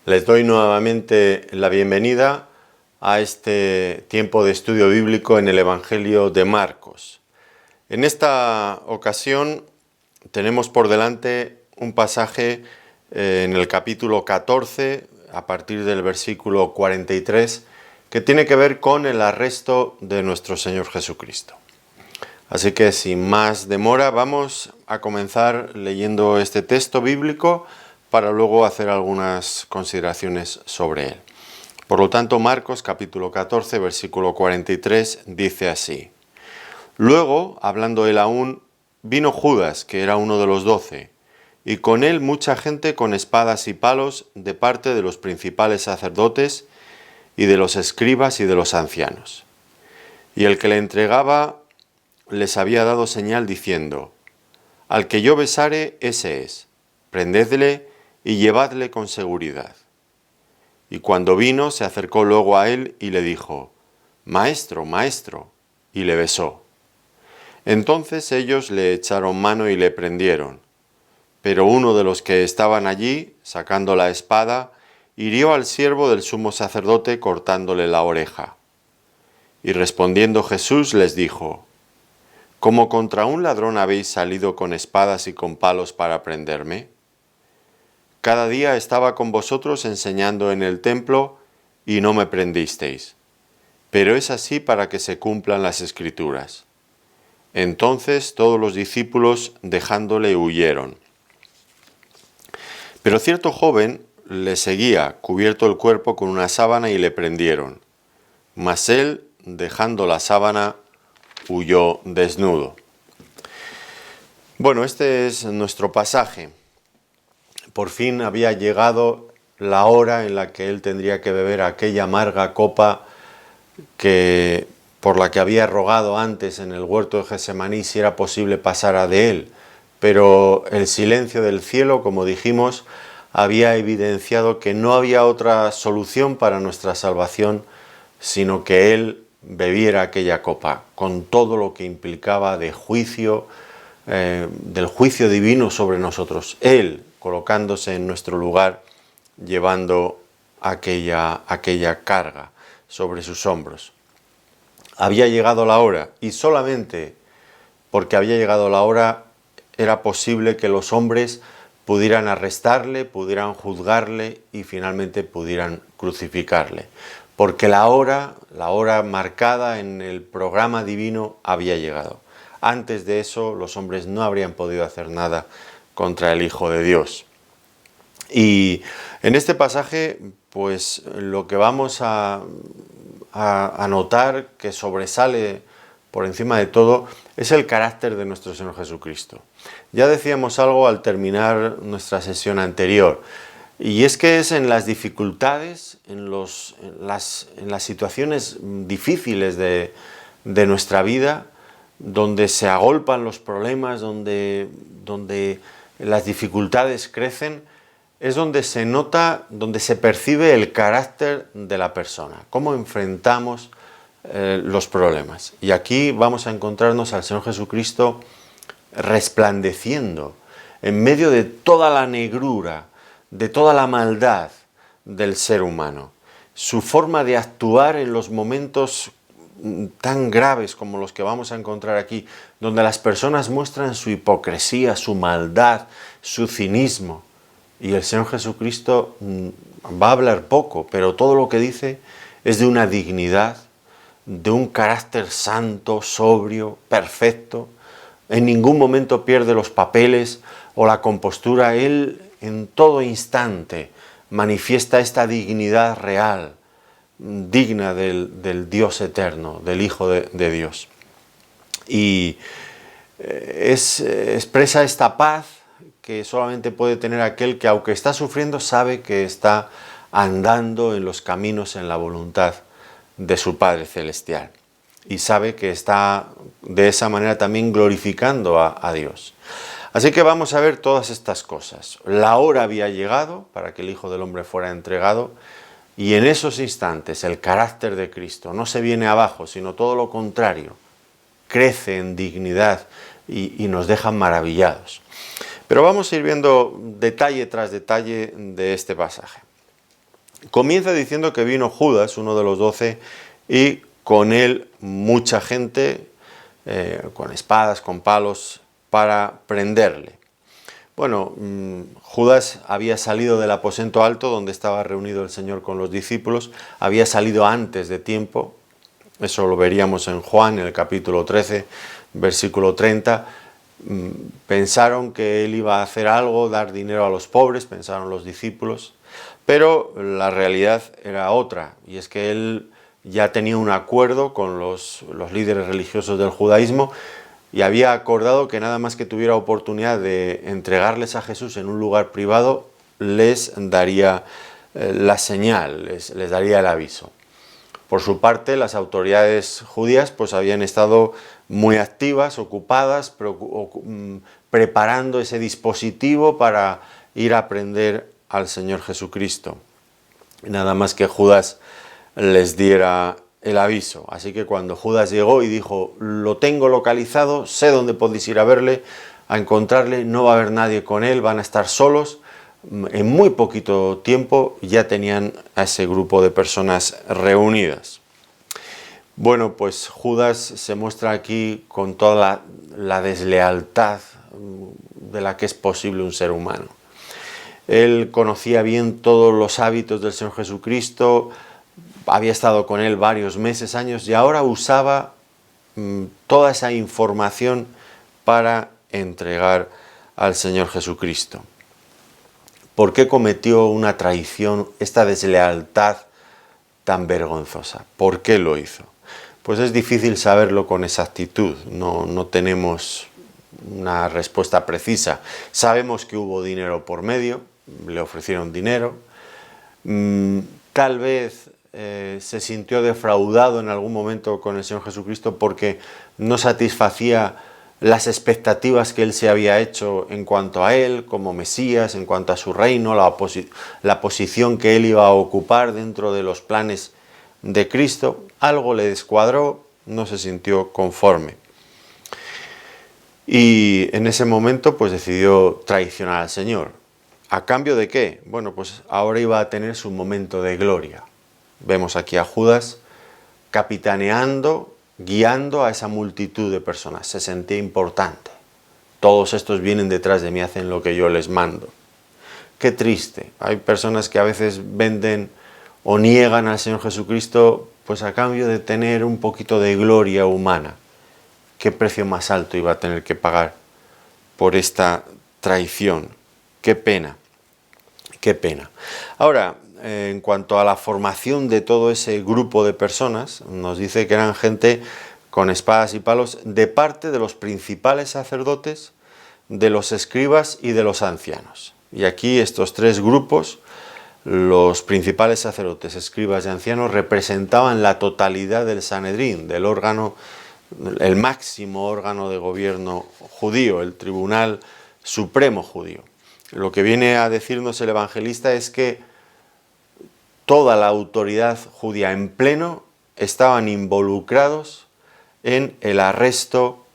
Les doy nuevamente la bienvenida a este tiempo de estudio bíblico en el Evangelio de Marcos. En esta ocasión tenemos por delante un pasaje en el capítulo 14, a partir del versículo 43, que tiene que ver con el arresto de nuestro Señor Jesucristo. Así que sin más demora vamos a comenzar leyendo este texto bíblico para luego hacer algunas consideraciones sobre él. Por lo tanto, Marcos capítulo 14, versículo 43 dice así: Luego, hablando él aún, vino Judas, que era uno de los 12, y con él mucha gente con espadas y palos de parte de los principales sacerdotes y de los escribas y de los ancianos. Y el que le entregaba les había dado señal diciendo: Al que yo besare, ese es, prendedle y llevadle con seguridad. Y cuando vino, se acercó luego a él y le dijo: Maestro, maestro, y le besó. Entonces ellos le echaron mano y le prendieron. Pero uno de los que estaban allí, sacando la espada, hirió al siervo del sumo sacerdote cortándole la oreja. Y respondiendo Jesús les dijo: ¿Cómo contra un ladrón habéis salido con espadas y con palos para prenderme? Cada día estaba con vosotros enseñando en el templo y no me prendisteis. Pero es así para que se cumplan las Escrituras. Entonces todos los discípulos, dejándole, huyeron. Pero cierto joven le seguía, cubierto el cuerpo con una sábana, y le prendieron. Mas él, dejando la sábana, huyó desnudo. Bueno, este es nuestro pasaje. Por fin había llegado la hora en la que él tendría que beber aquella amarga copa por la que había rogado antes en el huerto de Getsemaní, si era posible pasara de él. Pero el silencio del cielo, como dijimos, había evidenciado que no había otra solución para nuestra salvación, sino que él bebiera aquella copa, con todo lo que implicaba de juicio, del juicio divino sobre nosotros. Él colocándose en nuestro lugar, llevando aquella carga sobre sus hombros. Había llegado la hora, y solamente porque había llegado la hora era posible que los hombres pudieran arrestarle, pudieran juzgarle y finalmente pudieran crucificarle. Porque la hora marcada en el programa divino había llegado. Antes de eso, los hombres no habrían podido hacer nada contra el Hijo de Dios. Y en este pasaje, pues lo que vamos a notar que sobresale por encima de todo es el carácter de nuestro Señor Jesucristo. Ya decíamos algo al terminar nuestra sesión anterior, y es que es en las dificultades, en las situaciones difíciles de nuestra vida, donde se agolpan los problemas, donde las dificultades crecen, es donde se nota, donde se percibe el carácter de la persona, cómo enfrentamos los problemas. Y aquí vamos a encontrarnos al Señor Jesucristo resplandeciendo en medio de toda la negrura, de toda la maldad del ser humano. Su forma de actuar en los momentos tan graves como los que vamos a encontrar aquí, donde las personas muestran su hipocresía, su maldad, su cinismo. Y el Señor Jesucristo va a hablar poco, pero todo lo que dice es de una dignidad, de un carácter santo, sobrio, perfecto. En ningún momento pierde los papeles o la compostura. Él en todo instante manifiesta esta dignidad real, digna del Dios eterno, del Hijo de Dios. Y expresa esta paz que solamente puede tener aquel que, aunque está sufriendo, sabe que está andando en los caminos, en la voluntad de su Padre Celestial. Y sabe que está de esa manera también glorificando a Dios. Así que vamos a ver todas estas cosas. La hora había llegado para que el Hijo del Hombre fuera entregado, y en esos instantes el carácter de Cristo no se viene abajo, sino todo lo contrario, crece en dignidad y nos deja maravillados. Pero vamos a ir viendo detalle tras detalle de este pasaje. Comienza diciendo que vino Judas, uno de los 12, y con él mucha gente, con espadas, con palos, para prenderle. Bueno, Judas había salido del aposento alto donde estaba reunido el Señor con los discípulos, había salido antes de tiempo, eso lo veríamos en Juan, en el capítulo 13, versículo 30, pensaron que él iba a hacer algo, dar dinero a los pobres, pensaron los discípulos, pero la realidad era otra, y es que él ya tenía un acuerdo con los líderes religiosos del judaísmo y había acordado que nada más que tuviera oportunidad de entregarles a Jesús en un lugar privado, les daría la señal, les daría el aviso. Por su parte, las autoridades judías pues habían estado muy activas, ocupadas, preparando ese dispositivo para ir a prender al Señor Jesucristo. Nada más que Judas les diera el aviso. Así que cuando Judas llegó y dijo, lo tengo localizado, sé dónde podéis ir a verle, a encontrarle, no va a haber nadie con él, van a estar solos, en muy poquito tiempo ya tenían a ese grupo de personas reunidas. Bueno, pues Judas se muestra aquí con toda la deslealtad de la que es posible un ser humano. Él conocía bien todos los hábitos del Señor Jesucristo, había estado con él varios meses, años, y ahora usaba toda esa información para entregar al Señor Jesucristo. ¿Por qué cometió una traición, esta deslealtad tan vergonzosa? ¿Por qué lo hizo? Pues es difícil saberlo con exactitud, no tenemos una respuesta precisa. Sabemos que hubo dinero por medio, le ofrecieron dinero, tal vez se sintió defraudado en algún momento con el Señor Jesucristo porque no satisfacía las expectativas que él se había hecho en cuanto a él como Mesías, en cuanto a su reino, la posición que él iba a ocupar dentro de los planes de Cristo. Algo le descuadró, no se sintió conforme. Y en ese momento pues decidió traicionar al Señor. ¿A cambio de qué? Bueno, pues ahora iba a tener su momento de gloria. Vemos aquí a Judas capitaneando, guiando a esa multitud de personas. Se sentía importante. Todos estos vienen detrás de mí, hacen lo que yo les mando. Qué triste. Hay personas que a veces venden o niegan al Señor Jesucristo pues a cambio de tener un poquito de gloria humana. ¿Qué precio más alto iba a tener que pagar por esta traición? Qué pena, qué pena. Ahora, en cuanto a la formación de todo ese grupo de personas, nos dice que eran gente con espadas y palos de parte de los principales sacerdotes, de los escribas y de los ancianos. Y aquí estos tres grupos, los principales sacerdotes, escribas y ancianos, representaban la totalidad del Sanedrín, del órgano, el máximo órgano de gobierno judío, el tribunal supremo judío. Lo que viene a decirnos el evangelista es que toda la autoridad judía en pleno estaban involucrados en el arresto,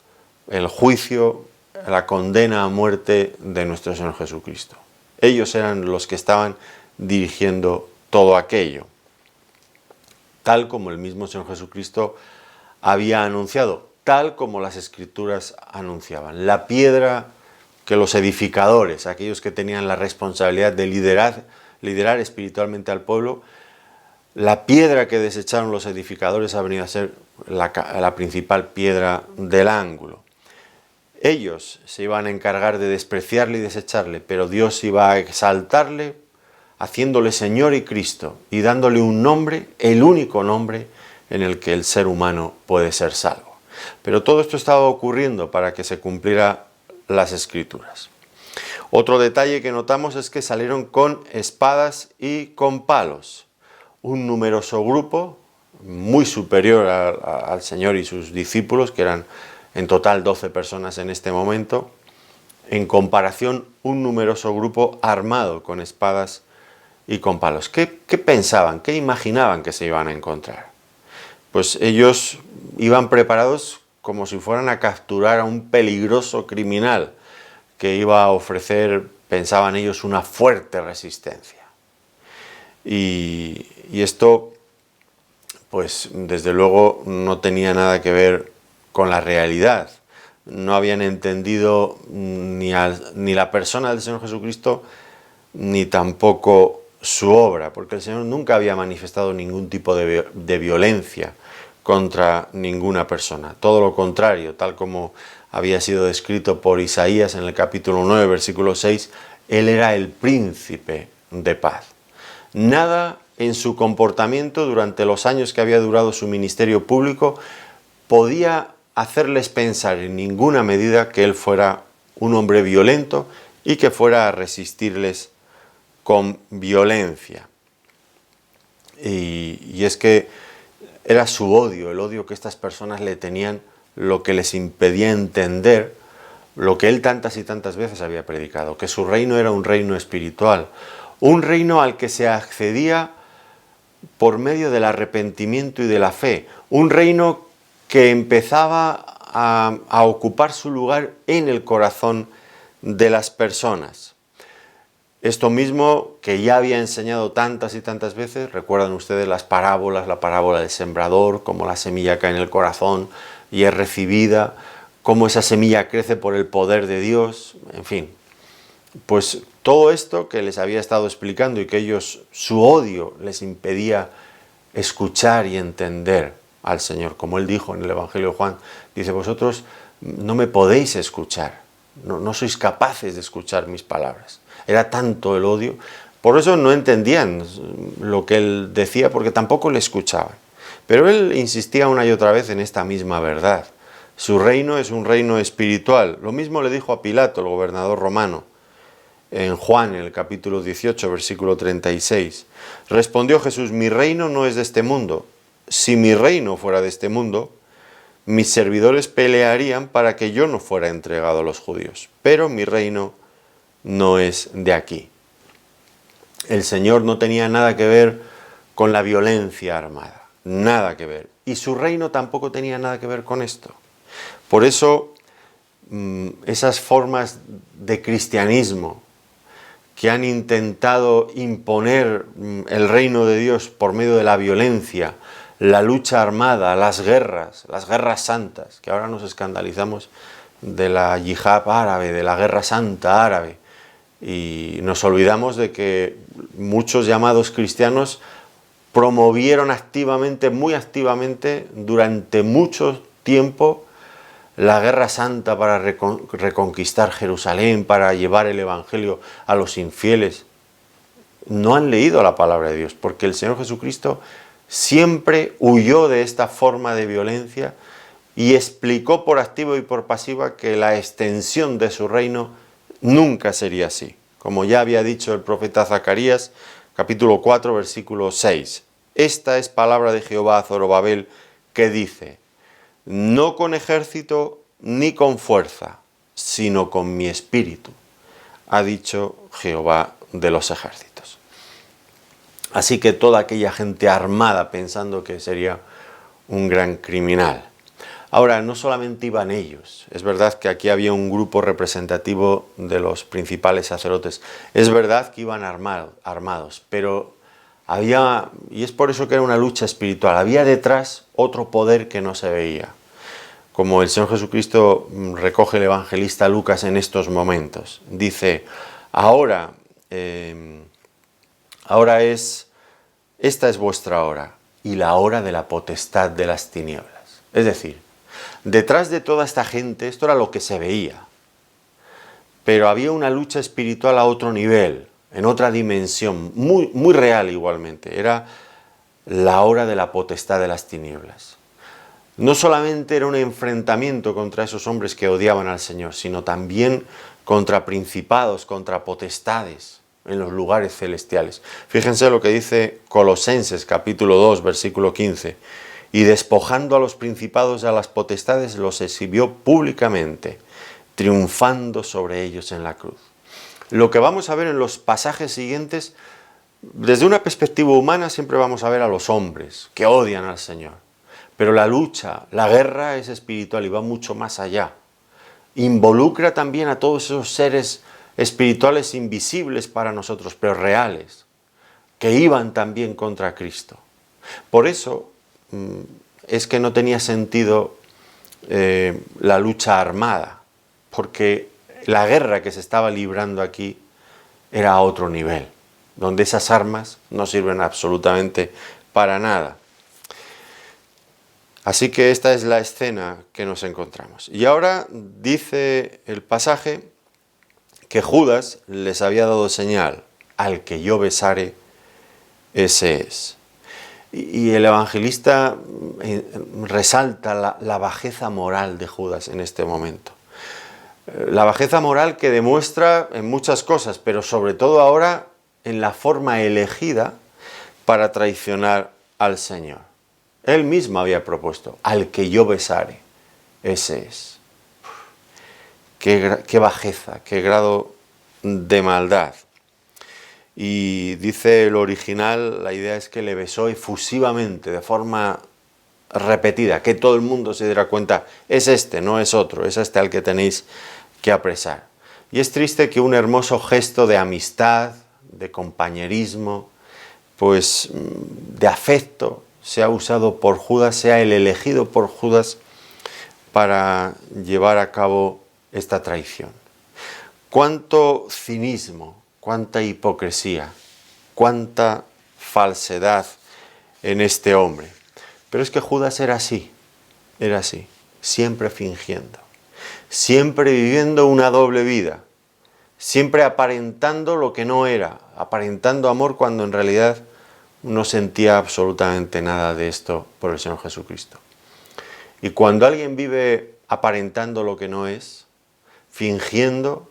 el juicio, la condena a muerte de nuestro Señor Jesucristo. Ellos eran los que estaban dirigiendo todo aquello, tal como el mismo Señor Jesucristo había anunciado, tal como las Escrituras anunciaban. La piedra que los edificadores, aquellos que tenían la responsabilidad de liderar espiritualmente al pueblo, la piedra que desecharon los edificadores ha venido a ser la principal piedra del ángulo. Ellos se iban a encargar de despreciarle y desecharle, pero Dios iba a exaltarle, haciéndole Señor y Cristo y dándole un nombre, el único nombre en el que el ser humano puede ser salvo. Pero todo esto estaba ocurriendo para que se cumpliera las Escrituras. Otro detalle que notamos es que salieron con espadas y con palos. Un numeroso grupo, muy superior al Señor y sus discípulos, que eran en total 12 personas en este momento, en comparación un numeroso grupo armado con espadas y con palos. ¿Qué pensaban? ¿Qué imaginaban que se iban a encontrar? Pues ellos iban preparados como si fueran a capturar a un peligroso criminal que iba a ofrecer, pensaban ellos, una fuerte resistencia. Y esto, pues desde luego no tenía nada que ver con la realidad. No habían entendido ni la persona del Señor Jesucristo, ni tampoco su obra, porque el Señor nunca había manifestado ningún tipo de violencia contra ninguna persona. Todo lo contrario, tal como había sido descrito por Isaías en el capítulo 9, versículo 6, Él era el príncipe de paz. Nada en su comportamiento durante los años que había durado su ministerio público podía hacerles pensar en ninguna medida que él fuera un hombre violento y que fuera a resistirles con violencia. Y es que era su odio, el odio que estas personas le tenían, lo que les impedía entender lo que él tantas y tantas veces había predicado, que su reino era un reino espiritual, un reino al que se accedía por medio del arrepentimiento y de la fe, un reino que empezaba a ocupar su lugar en el corazón de las personas. Esto mismo que ya había enseñado tantas y tantas veces, recuerdan ustedes las parábolas, la parábola del sembrador, cómo la semilla cae en el corazón y es recibida, cómo esa semilla crece por el poder de Dios, en fin. Pues todo esto que les había estado explicando y que ellos, su odio les impedía escuchar y entender al Señor, como Él dijo en el Evangelio de Juan, dice, vosotros no me podéis escuchar, no sois capaces de escuchar mis palabras. Era tanto el odio, por eso no entendían lo que Él decía, porque tampoco le escuchaban. Pero Él insistía una y otra vez en esta misma verdad. Su reino es un reino espiritual. Lo mismo le dijo a Pilato, el gobernador romano, en Juan, en el capítulo 18, versículo 36. Respondió Jesús, mi reino no es de este mundo. Si mi reino fuera de este mundo, mis servidores pelearían para que yo no fuera entregado a los judíos. Pero mi reino no es de aquí. El Señor no tenía nada que ver con la violencia armada. Nada que ver. Y su reino tampoco tenía nada que ver con esto. Por eso, esas formas de cristianismo que han intentado imponer el reino de Dios por medio de la violencia, la lucha armada, las guerras santas, que ahora nos escandalizamos de la yihad árabe, de la guerra santa árabe, y nos olvidamos de que muchos llamados cristianos promovieron activamente, muy activamente, durante mucho tiempo, la guerra santa para reconquistar Jerusalén, para llevar el Evangelio a los infieles. No han leído la palabra de Dios, porque el Señor Jesucristo siempre huyó de esta forma de violencia y explicó por activa y por pasiva que la extensión de su reino nunca sería así. Como ya había dicho el profeta Zacarías, capítulo 4, versículo 6. Esta es palabra de Jehová a Zorobabel, que dice, no con ejército ni con fuerza, sino con mi espíritu, ha dicho Jehová de los ejércitos. Así que toda aquella gente armada pensando que sería un gran criminal. Ahora, no solamente iban ellos, es verdad que aquí había un grupo representativo de los principales sacerdotes, es verdad que iban armados, pero había, y es por eso que era una lucha espiritual, había detrás otro poder que no se veía, como el Señor Jesucristo recoge el evangelista Lucas en estos momentos. Dice, esta es vuestra hora y la hora de la potestad de las tinieblas. Es decir, detrás de toda esta gente, esto era lo que se veía, pero había una lucha espiritual a otro nivel, en otra dimensión, muy, muy real igualmente. Era la hora de la potestad de las tinieblas. No solamente era un enfrentamiento contra esos hombres que odiaban al Señor, sino también contra principados, contra potestades en los lugares celestiales. Fíjense lo que dice Colosenses capítulo 2, versículo 15. Y despojando a los principados y a las potestades, los exhibió públicamente, triunfando sobre ellos en la cruz. Lo que vamos a ver en los pasajes siguientes, desde una perspectiva humana siempre vamos a ver a los hombres que odian al Señor. Pero la lucha, la guerra es espiritual y va mucho más allá. Involucra también a todos esos seres espirituales invisibles para nosotros, pero reales. que iban también contra Cristo. Por eso es que no tenía sentido la lucha armada, porque la guerra que se estaba librando aquí era a otro nivel, donde esas armas no sirven absolutamente para nada. Así que esta es la escena que nos encontramos. Y ahora dice el pasaje que Judas les había dado señal: al que yo besare, ese es. Y el evangelista resalta la bajeza moral de Judas en este momento. La bajeza moral que demuestra en muchas cosas, pero sobre todo ahora en la forma elegida para traicionar al Señor. Él mismo había propuesto: al que yo besare, ese es. Qué bajeza, qué grado de maldad. Y dice el original, la idea es que le besó efusivamente, de forma repetida, que todo el mundo se diera cuenta: es este, no es otro, es este al que tenéis que apresar. Y es triste que un hermoso gesto de amistad, de compañerismo, pues de afecto, sea usado por Judas, sea el elegido por Judas para llevar a cabo esta traición. Cuánto cinismo, cuánta hipocresía, cuánta falsedad en este hombre. Pero es que Judas era así, siempre fingiendo, siempre viviendo una doble vida, siempre aparentando lo que no era, aparentando amor cuando en realidad no sentía absolutamente nada de esto por el Señor Jesucristo. Y cuando alguien vive aparentando lo que no es, fingiendo,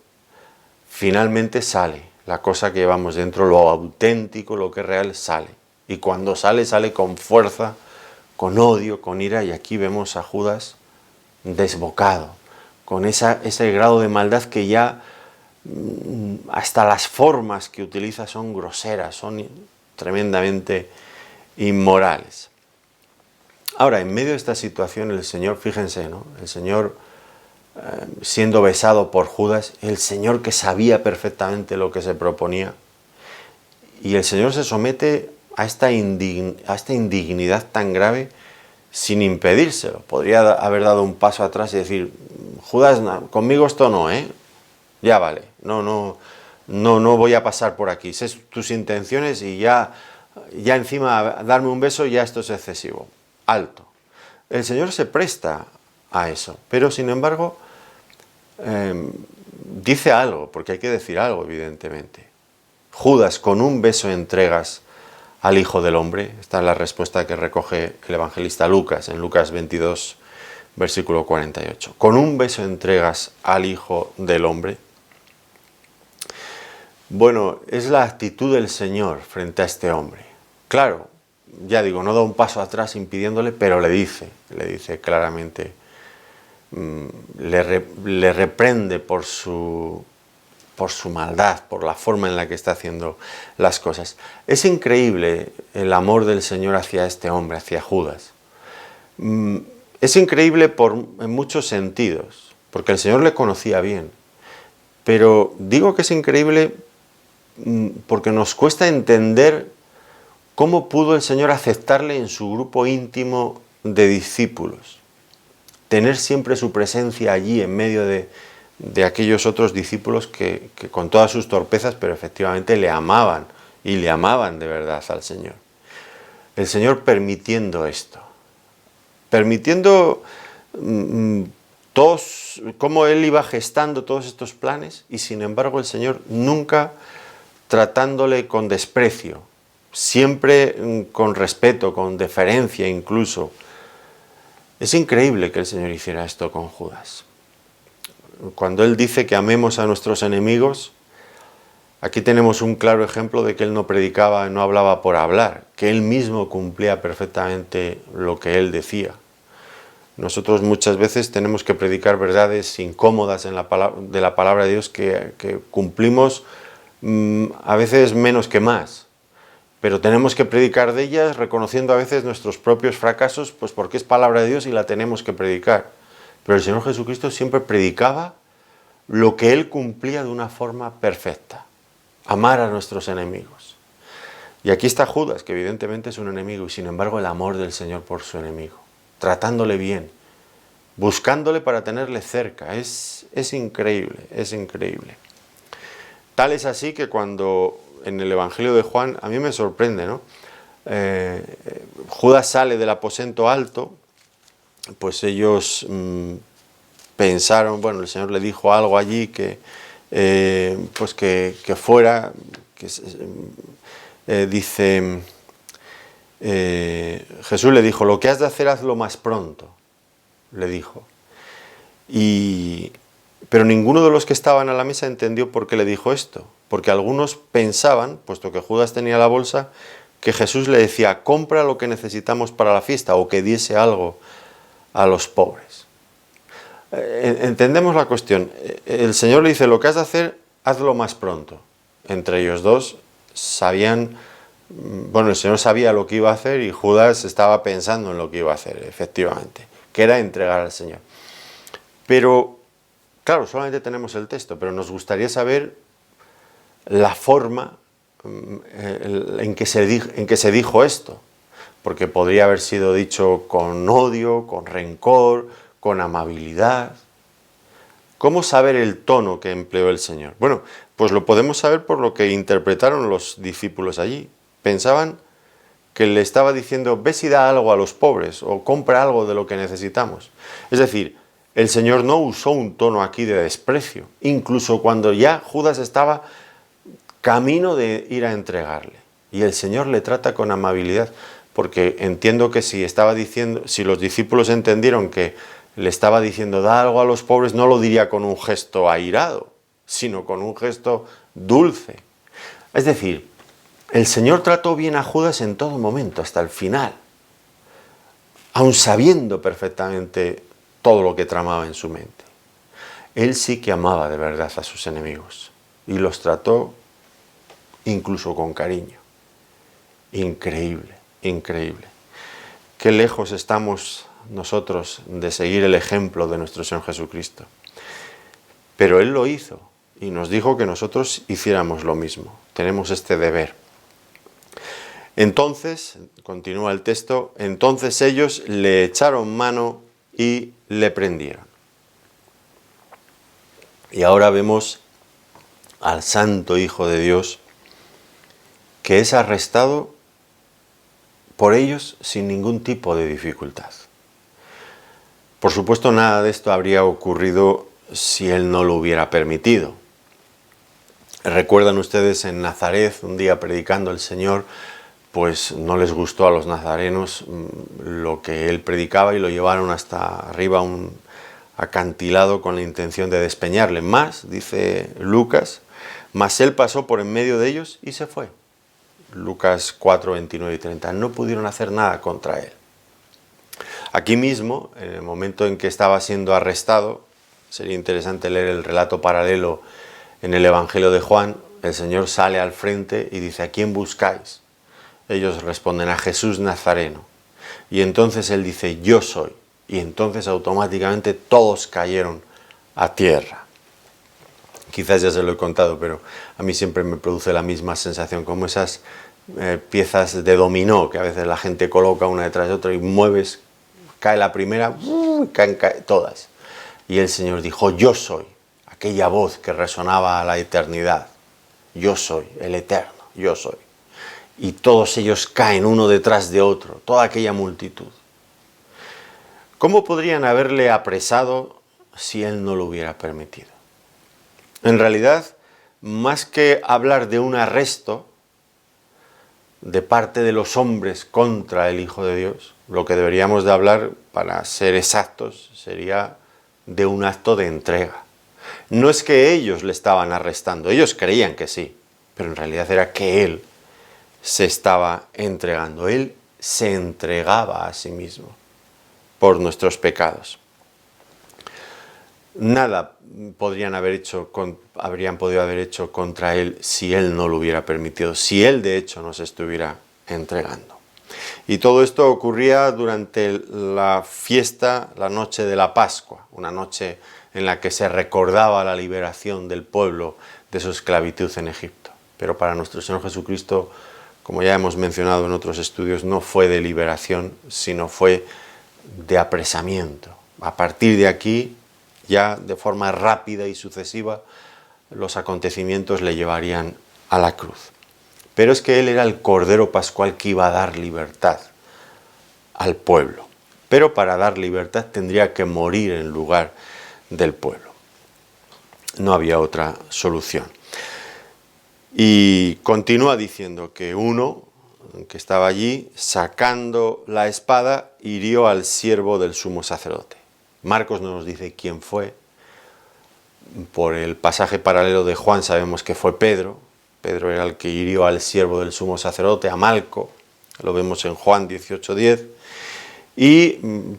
finalmente sale la cosa que llevamos dentro, lo auténtico, lo que es real, sale. Y cuando sale, sale con fuerza, con odio, con ira, y aquí vemos a Judas desbocado, con ese grado de maldad que ya hasta las formas que utiliza son groseras, son tremendamente inmorales. Ahora, en medio de esta situación, el Señor, fíjense, ¿no? El Señor siendo besado por Judas, el Señor que sabía perfectamente lo que se proponía, y el Señor se somete a esta indignidad tan grave sin impedírselo. Podría haber dado un paso atrás y decir: Judas, conmigo esto no, ya vale, no voy a pasar por aquí, sé tus intenciones y ya encima darme un beso, ya esto es excesivo, alto. El Señor se presta a eso, pero sin embargo dice algo, porque hay que decir algo, evidentemente. Judas, con un beso entregas al Hijo del Hombre. Esta es la respuesta que recoge el evangelista Lucas, en Lucas 22, versículo 48. Con un beso entregas al Hijo del Hombre. Bueno, es la actitud del Señor frente a este hombre. Claro, ya digo, no da un paso atrás impidiéndole, pero le dice claramente, le reprende por su maldad, por la forma en la que está haciendo las cosas. Es increíble el amor del Señor hacia este hombre, hacia Judas. Es increíble en muchos sentidos, porque el Señor le conocía bien. Pero digo que es increíble porque nos cuesta entender cómo pudo el Señor aceptarle en su grupo íntimo de discípulos. Tener siempre su presencia allí en medio de aquellos otros discípulos que con todas sus torpezas, pero efectivamente le amaban, y le amaban de verdad al Señor. El Señor permitiendo esto, permitiendo cómo Él iba gestando todos estos planes, y sin embargo el Señor nunca tratándole con desprecio, siempre con respeto, con deferencia incluso. Es increíble que el Señor hiciera esto con Judas. Cuando Él dice que amemos a nuestros enemigos, aquí tenemos un claro ejemplo de que Él no predicaba, no hablaba por hablar, que Él mismo cumplía perfectamente lo que Él decía. Nosotros muchas veces tenemos que predicar verdades incómodas de la palabra de Dios que cumplimos a veces menos que más, pero tenemos que predicar de ellas reconociendo a veces nuestros propios fracasos, pues porque es palabra de Dios y la tenemos que predicar. Pero el Señor Jesucristo siempre predicaba lo que Él cumplía de una forma perfecta: amar a nuestros enemigos. Y aquí está Judas, que evidentemente es un enemigo, y sin embargo el amor del Señor por su enemigo, tratándole bien, buscándole para tenerle cerca. Es increíble, es increíble. Tal es así que cuando en el Evangelio de Juan, a mí me sorprende, ¿no? Judas sale del aposento alto, pues ellos pensaron, bueno, el Señor le dijo algo allí que fuera, dice, Jesús le dijo, lo que has de hacer hazlo más pronto, le dijo. Pero ninguno de los que estaban a la mesa entendió por qué le dijo esto, porque algunos pensaban, puesto que Judas tenía la bolsa, que Jesús le decía, compra lo que necesitamos para la fiesta, o que diese algo a los pobres. Entendemos la cuestión. El Señor le dice, lo que has de hacer, hazlo más pronto. Entre ellos dos sabían, bueno, el Señor sabía lo que iba a hacer y Judas estaba pensando en lo que iba a hacer, efectivamente, que era entregar al Señor. Pero, claro, solamente tenemos el texto, pero nos gustaría saber la forma en que se dijo esto, porque podría haber sido dicho con odio, con rencor, con amabilidad. ¿Cómo saber el tono que empleó el Señor? Bueno, pues lo podemos saber por lo que interpretaron los discípulos allí. Pensaban que le estaba diciendo, ve si da algo a los pobres, o compra algo de lo que necesitamos. Es decir, el Señor no usó un tono aquí de desprecio, incluso cuando ya Judas estaba camino de ir a entregarle. Y el Señor le trata con amabilidad, porque entiendo que si los discípulos entendieron que le estaba diciendo, da algo a los pobres, no lo diría con un gesto airado, sino con un gesto dulce. Es decir, el Señor trató bien a Judas en todo momento, hasta el final, aun sabiendo perfectamente todo lo que tramaba en su mente. Él sí que amaba de verdad a sus enemigos y los trató incluso con cariño. Increíble, increíble. Qué lejos estamos nosotros de seguir el ejemplo de nuestro Señor Jesucristo. Pero Él lo hizo y nos dijo que nosotros hiciéramos lo mismo. Tenemos este deber. Entonces, continúa el texto, entonces ellos le echaron mano y le prendieron. Y ahora vemos al Santo Hijo de Dios que es arrestado por ellos sin ningún tipo de dificultad. Por supuesto, nada de esto habría ocurrido si Él no lo hubiera permitido. Recuerdan ustedes en Nazaret, un día predicando el Señor, pues no les gustó a los nazarenos lo que Él predicaba y lo llevaron hasta arriba a un acantilado con la intención de despeñarle. Más, dice Lucas, mas Él pasó por en medio de ellos y se fue. Lucas 4, 29 y 30. No pudieron hacer nada contra Él. Aquí mismo, en el momento en que estaba siendo arrestado, sería interesante leer el relato paralelo en el Evangelio de Juan, el Señor sale al frente y dice, ¿a quién buscáis? Ellos responden, a Jesús Nazareno. Y entonces Él dice, yo soy. Y entonces automáticamente todos cayeron a tierra. Quizás ya se lo he contado, pero a mí siempre me produce la misma sensación, como esas piezas de dominó que a veces la gente coloca una detrás de otra y mueves, cae la primera, caen todas. Y el Señor dijo, yo soy, aquella voz que resonaba a la eternidad. Yo soy, el eterno, yo soy. Y todos ellos caen uno detrás de otro, toda aquella multitud. ¿Cómo podrían haberle apresado si Él no lo hubiera permitido? En realidad, más que hablar de un arresto de parte de los hombres contra el Hijo de Dios, lo que deberíamos de hablar, para ser exactos, sería de un acto de entrega. No es que ellos le estaban arrestando, ellos creían que sí, pero en realidad era que Él se estaba entregando. Él se entregaba a sí mismo por nuestros pecados. Nada habrían podido haber hecho contra Él si Él no lo hubiera permitido, si Él de hecho nos estuviera entregando. Y todo esto ocurría durante la fiesta, la noche de la Pascua, una noche en la que se recordaba la liberación del pueblo de su esclavitud en Egipto. Pero para nuestro Señor Jesucristo como ya hemos mencionado en otros estudios, no fue de liberación, sino fue de apresamiento. A partir de aquí, ya de forma rápida y sucesiva, los acontecimientos le llevarían a la cruz. Pero es que él era el Cordero Pascual que iba a dar libertad al pueblo. Pero para dar libertad tendría que morir en lugar del pueblo. No había otra solución. Y continúa diciendo que uno que estaba allí, sacando la espada, hirió al siervo del sumo sacerdote. Marcos no nos dice quién fue. Por el pasaje paralelo de Juan sabemos que fue Pedro. Pedro era el que hirió al siervo del sumo sacerdote, a Malco. Lo vemos en Juan 18:10. ¿Y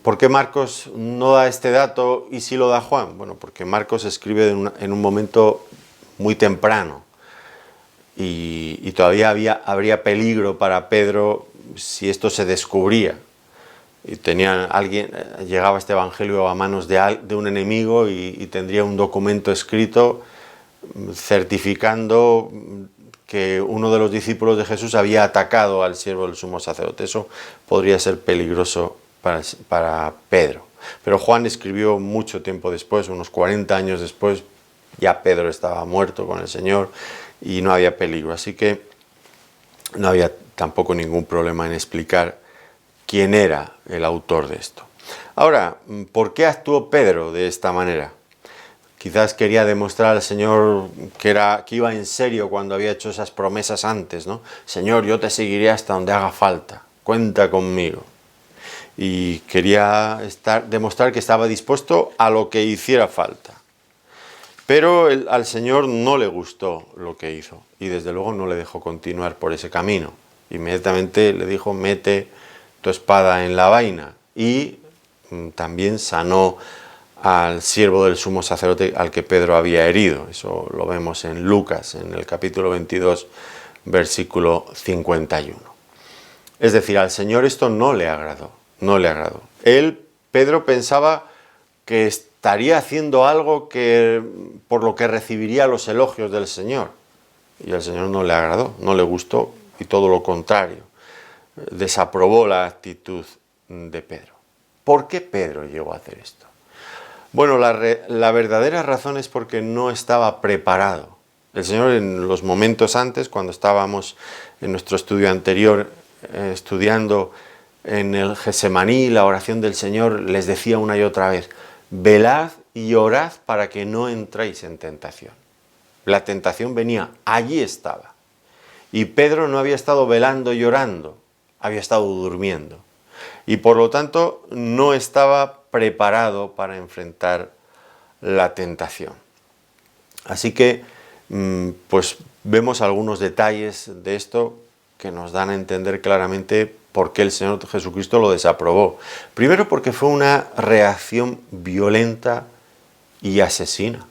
por qué Marcos no da este dato y sí lo da Juan? Bueno, porque Marcos escribe en un momento muy temprano y todavía habría peligro para Pedro si esto se descubría. Y llegaba este evangelio a manos de un enemigo y tendría un documento escrito certificando que uno de los discípulos de Jesús había atacado al siervo del sumo sacerdote. Eso podría ser peligroso para Pedro. Pero Juan escribió mucho tiempo después, unos 40 años después, ya Pedro estaba muerto con el Señor y no había peligro. Así que no había tampoco ningún problema en explicar quién era el autor de esto. Ahora, ¿por qué actuó Pedro de esta manera? Quizás quería demostrar al Señor que iba en serio cuando había hecho esas promesas antes, ¿no? Señor, yo te seguiré hasta donde haga falta, cuenta conmigo. Y quería demostrar que estaba dispuesto a lo que hiciera falta. Pero al Señor no le gustó lo que hizo y desde luego no le dejó continuar por ese camino. Inmediatamente le dijo, mete tu espada en la vaina, y también sanó al siervo del sumo sacerdote al que Pedro había herido. Eso lo vemos en Lucas, en el capítulo 22, versículo 51. Es decir, al Señor esto no le agradó. Pedro pensaba que estaría haciendo algo por lo que recibiría los elogios del Señor. Y al Señor no le agradó, no le gustó, y todo lo contrario. Desaprobó la actitud de Pedro. ¿Por qué Pedro llegó a hacer esto? Bueno, la verdadera razón es porque no estaba preparado. El Señor, en los momentos antes, cuando estábamos en nuestro estudio anterior estudiando en el Getsemaní, la oración del Señor, les decía una y otra vez, velad y orad para que no entréis en tentación. La tentación venía, allí estaba. Y Pedro no había estado velando y orando, había estado durmiendo. Y por lo tanto no estaba preparado para enfrentar la tentación. Así que pues vemos algunos detalles de esto que nos dan a entender claramente por qué el Señor Jesucristo lo desaprobó. Primero porque fue una reacción violenta y asesina.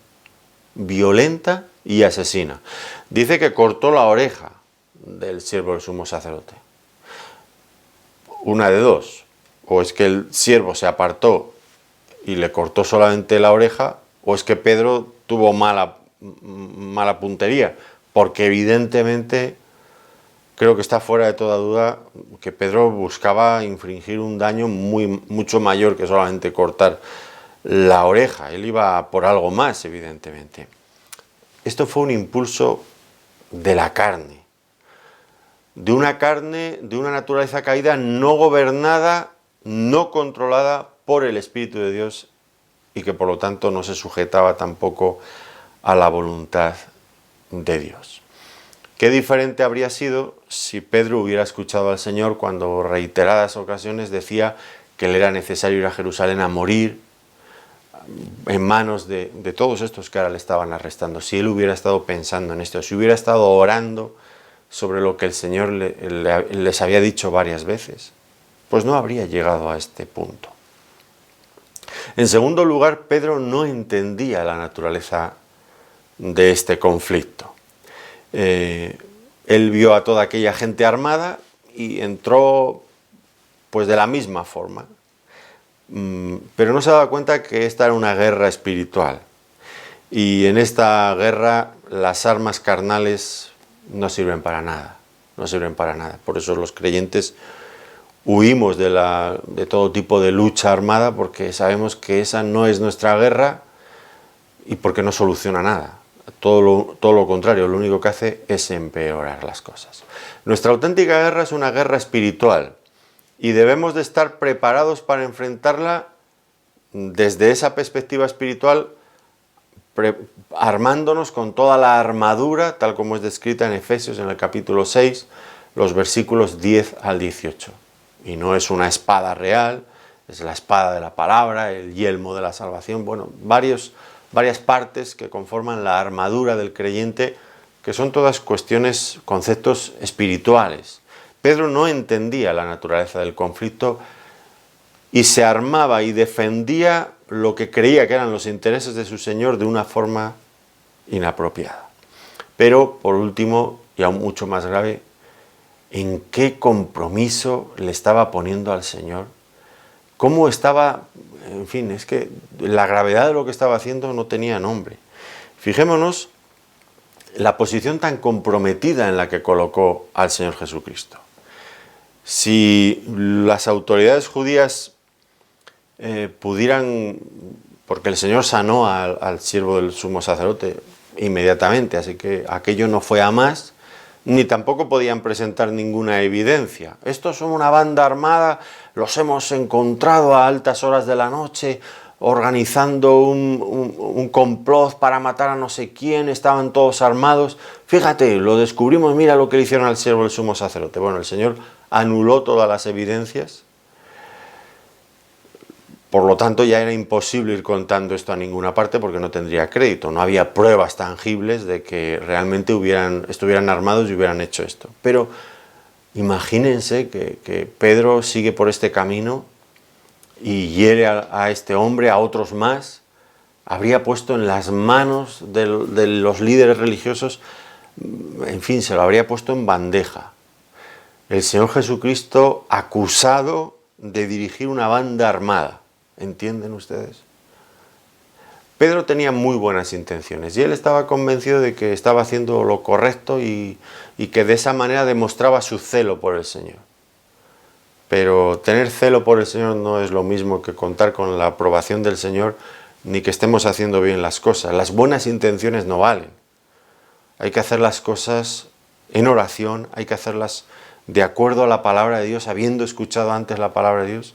Violenta y asesina. Dice que cortó la oreja del siervo del sumo sacerdote. Una de dos. O es que el siervo se apartó y le cortó solamente la oreja, o es que Pedro tuvo mala puntería, porque evidentemente creo que está fuera de toda duda que Pedro buscaba infringir un daño mucho mayor que solamente cortar la oreja. Él iba por algo más, evidentemente. Esto fue un impulso de la carne, de una naturaleza caída no gobernada, no controlada por el Espíritu de Dios y que por lo tanto no se sujetaba tampoco a la voluntad de Dios. Qué diferente habría sido si Pedro hubiera escuchado al Señor cuando reiteradas ocasiones decía que le era necesario ir a Jerusalén a morir en manos de todos estos que ahora le estaban arrestando. Si él hubiera estado pensando en esto, si hubiera estado orando sobre lo que el Señor les había dicho varias veces, pues no habría llegado a este punto. En segundo lugar, Pedro no entendía la naturaleza de este conflicto. Él vio a toda aquella gente armada y entró pues de la misma forma, pero no se daba cuenta que esta era una guerra espiritual y en esta guerra las armas carnales no sirven para nada. no sirven para nada. Por eso los creyentes huimos de todo tipo de lucha armada, porque sabemos que esa no es nuestra guerra y porque no soluciona nada. Todo lo contrario, lo único que hace es empeorar las cosas. Nuestra auténtica guerra es una guerra espiritual y debemos de estar preparados para enfrentarla desde esa perspectiva espiritual, armándonos con toda la armadura, tal como es descrita en Efesios en el capítulo 6, los versículos 10 al 18. Y no es una espada real, es la espada de la palabra, el yelmo de la salvación, bueno, varias partes que conforman la armadura del creyente, que son todas cuestiones, conceptos espirituales. Pedro no entendía la naturaleza del conflicto y se armaba y defendía lo que creía que eran los intereses de su Señor de una forma inapropiada. Pero, por último, y aún mucho más grave, ¿en qué compromiso le estaba poniendo al Señor? ¿Cómo estaba? En fin, es que la gravedad de lo que estaba haciendo no tenía nombre. Fijémonos la posición tan comprometida en la que colocó al Señor Jesucristo. Si las autoridades judías pudieran, porque el Señor sanó al siervo del sumo sacerdote inmediatamente, así que aquello no fue a más, ni tampoco podían presentar ninguna evidencia. Estos son una banda armada, los hemos encontrado a altas horas de la noche organizando un complot para matar a no sé quién, estaban todos armados. Fíjate, lo descubrimos, mira lo que le hicieron al siervo del sumo sacerdote. Bueno, el Señor anuló todas las evidencias. Por lo tanto, ya era imposible ir contando esto a ninguna parte porque no tendría crédito. No había pruebas tangibles de que realmente estuvieran armados y hubieran hecho esto. Pero imagínense que Pedro sigue por este camino y hiere a este hombre, a otros más. Habría puesto en las manos de los líderes religiosos, en fin, se lo habría puesto en bandeja. El Señor Jesucristo acusado de dirigir una banda armada. ¿Entienden ustedes? Pedro tenía muy buenas intenciones y él estaba convencido de que estaba haciendo lo correcto y que de esa manera demostraba su celo por el Señor. Pero tener celo por el Señor no es lo mismo que contar con la aprobación del Señor ni que estemos haciendo bien las cosas. Las buenas intenciones no valen. Hay que hacer las cosas en oración, hay que hacerlas de acuerdo a la palabra de Dios, habiendo escuchado antes la palabra de Dios.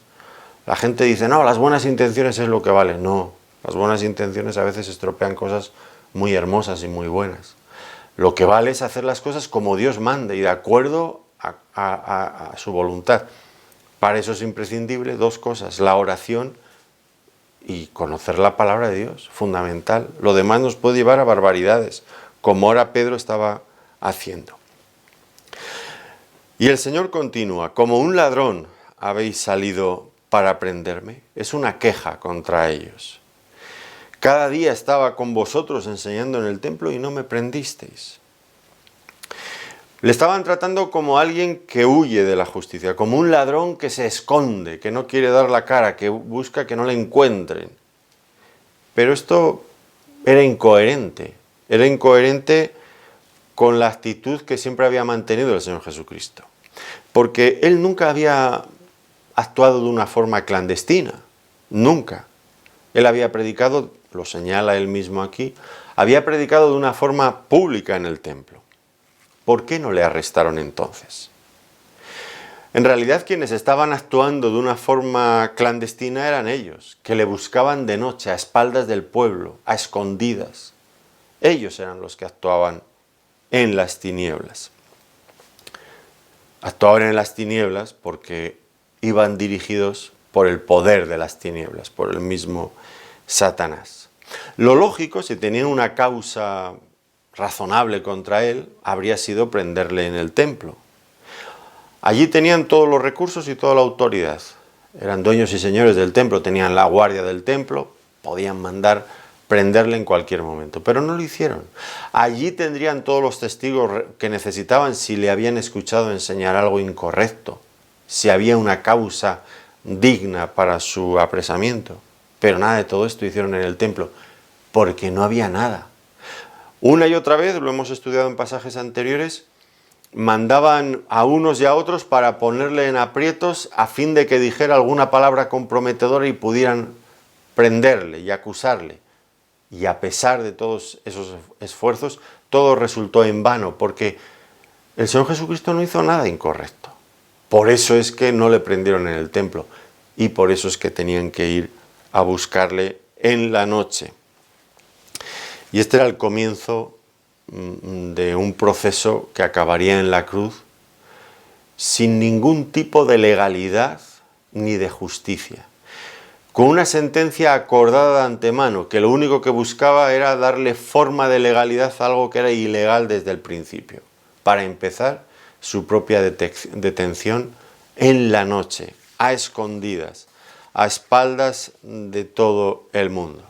La gente dice, no, las buenas intenciones es lo que vale. No, las buenas intenciones a veces estropean cosas muy hermosas y muy buenas. Lo que vale es hacer las cosas como Dios manda y de acuerdo a su voluntad. Para eso es imprescindible dos cosas, la oración y conocer la palabra de Dios, fundamental. Lo demás nos puede llevar a barbaridades, como ahora Pedro estaba haciendo. Y el Señor continúa, como un ladrón habéis salido para prenderme. Es una queja contra ellos. Cada día estaba con vosotros enseñando en el templo y no me prendisteis. Le estaban tratando como alguien que huye de la justicia, como un ladrón que se esconde, que no quiere dar la cara, que busca que no le encuentren. Pero esto era incoherente con la actitud que siempre había mantenido el Señor Jesucristo. Porque Él nunca había actuado de una forma clandestina, nunca. Él había predicado, lo señala él mismo aquí, había predicado de una forma pública en el templo. ¿Por qué no le arrestaron entonces? En realidad quienes estaban actuando de una forma clandestina eran ellos, que le buscaban de noche a espaldas del pueblo, a escondidas. Ellos eran los que actuaban en las tinieblas. Actuaban en las tinieblas porque iban dirigidos por el poder de las tinieblas, por el mismo Satanás. Lo lógico, si tenían una causa razonable contra él, habría sido prenderle en el templo. Allí tenían todos los recursos y toda la autoridad. Eran dueños y señores del templo, tenían la guardia del templo, podían mandar prenderle en cualquier momento, pero no lo hicieron. Allí tendrían todos los testigos que necesitaban si le habían escuchado enseñar algo incorrecto, si había una causa digna para su apresamiento. Pero nada de todo esto hicieron en el templo, porque no había nada. Una y otra vez, lo hemos estudiado en pasajes anteriores, mandaban a unos y a otros para ponerle en aprietos a fin de que dijera alguna palabra comprometedora y pudieran prenderle y acusarle. Y a pesar de todos esos esfuerzos, todo resultó en vano, porque el Señor Jesucristo no hizo nada incorrecto. Por eso es que no le prendieron en el templo y por eso es que tenían que ir a buscarle en la noche. Y este era el comienzo de un proceso que acabaría en la cruz sin ningún tipo de legalidad ni de justicia, con una sentencia acordada de antemano, que lo único que buscaba era darle forma de legalidad a algo que era ilegal desde el principio. Para empezar, su propia detención en la noche, a escondidas, a espaldas de todo el mundo.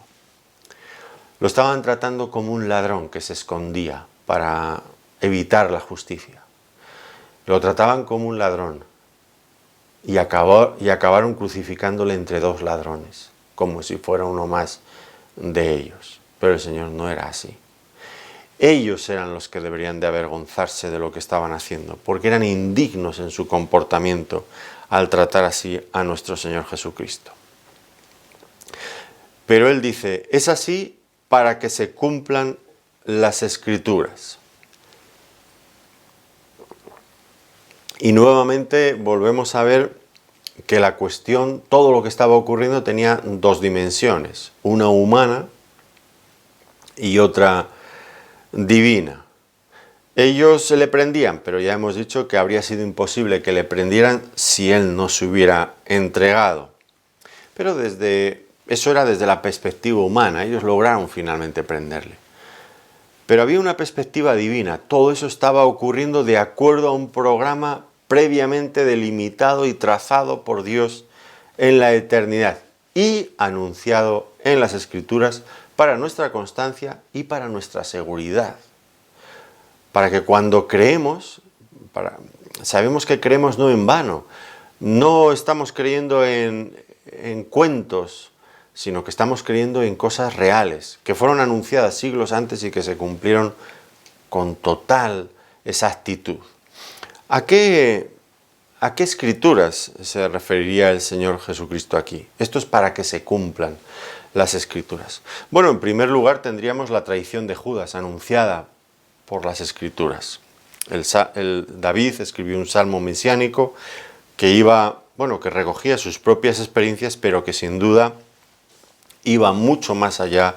Lo estaban tratando como un ladrón que se escondía para evitar la justicia. Lo trataban como un ladrón y acabaron crucificándole entre dos ladrones, como si fuera uno más de ellos. Pero el Señor no era así. Ellos eran los que deberían de avergonzarse de lo que estaban haciendo, porque eran indignos en su comportamiento al tratar así a nuestro Señor Jesucristo. Pero Él dice, es así para que se cumplan las Escrituras. Y nuevamente volvemos a ver que la cuestión, todo lo que estaba ocurriendo tenía dos dimensiones, una humana y otra divina. Ellos se le prendían, pero ya hemos dicho que habría sido imposible que le prendieran si Él no se hubiera entregado. Pero eso era desde la perspectiva humana, ellos lograron finalmente prenderle. Pero había una perspectiva divina, todo eso estaba ocurriendo de acuerdo a un programa previamente delimitado y trazado por Dios en la eternidad y anunciado en las Escrituras para nuestra constancia y para nuestra seguridad. Para que cuando creemos, sabemos que creemos no en vano, no estamos creyendo en cuentos, sino que estamos creyendo en cosas reales, que fueron anunciadas siglos antes y que se cumplieron con total exactitud. ¿A qué escrituras se referiría el Señor Jesucristo aquí? Esto es para que se cumplan las Escrituras. Bueno, en primer lugar tendríamos la traición de Judas, anunciada por las Escrituras. David escribió un salmo mesiánico que recogía sus propias experiencias, pero que sin duda iba mucho más allá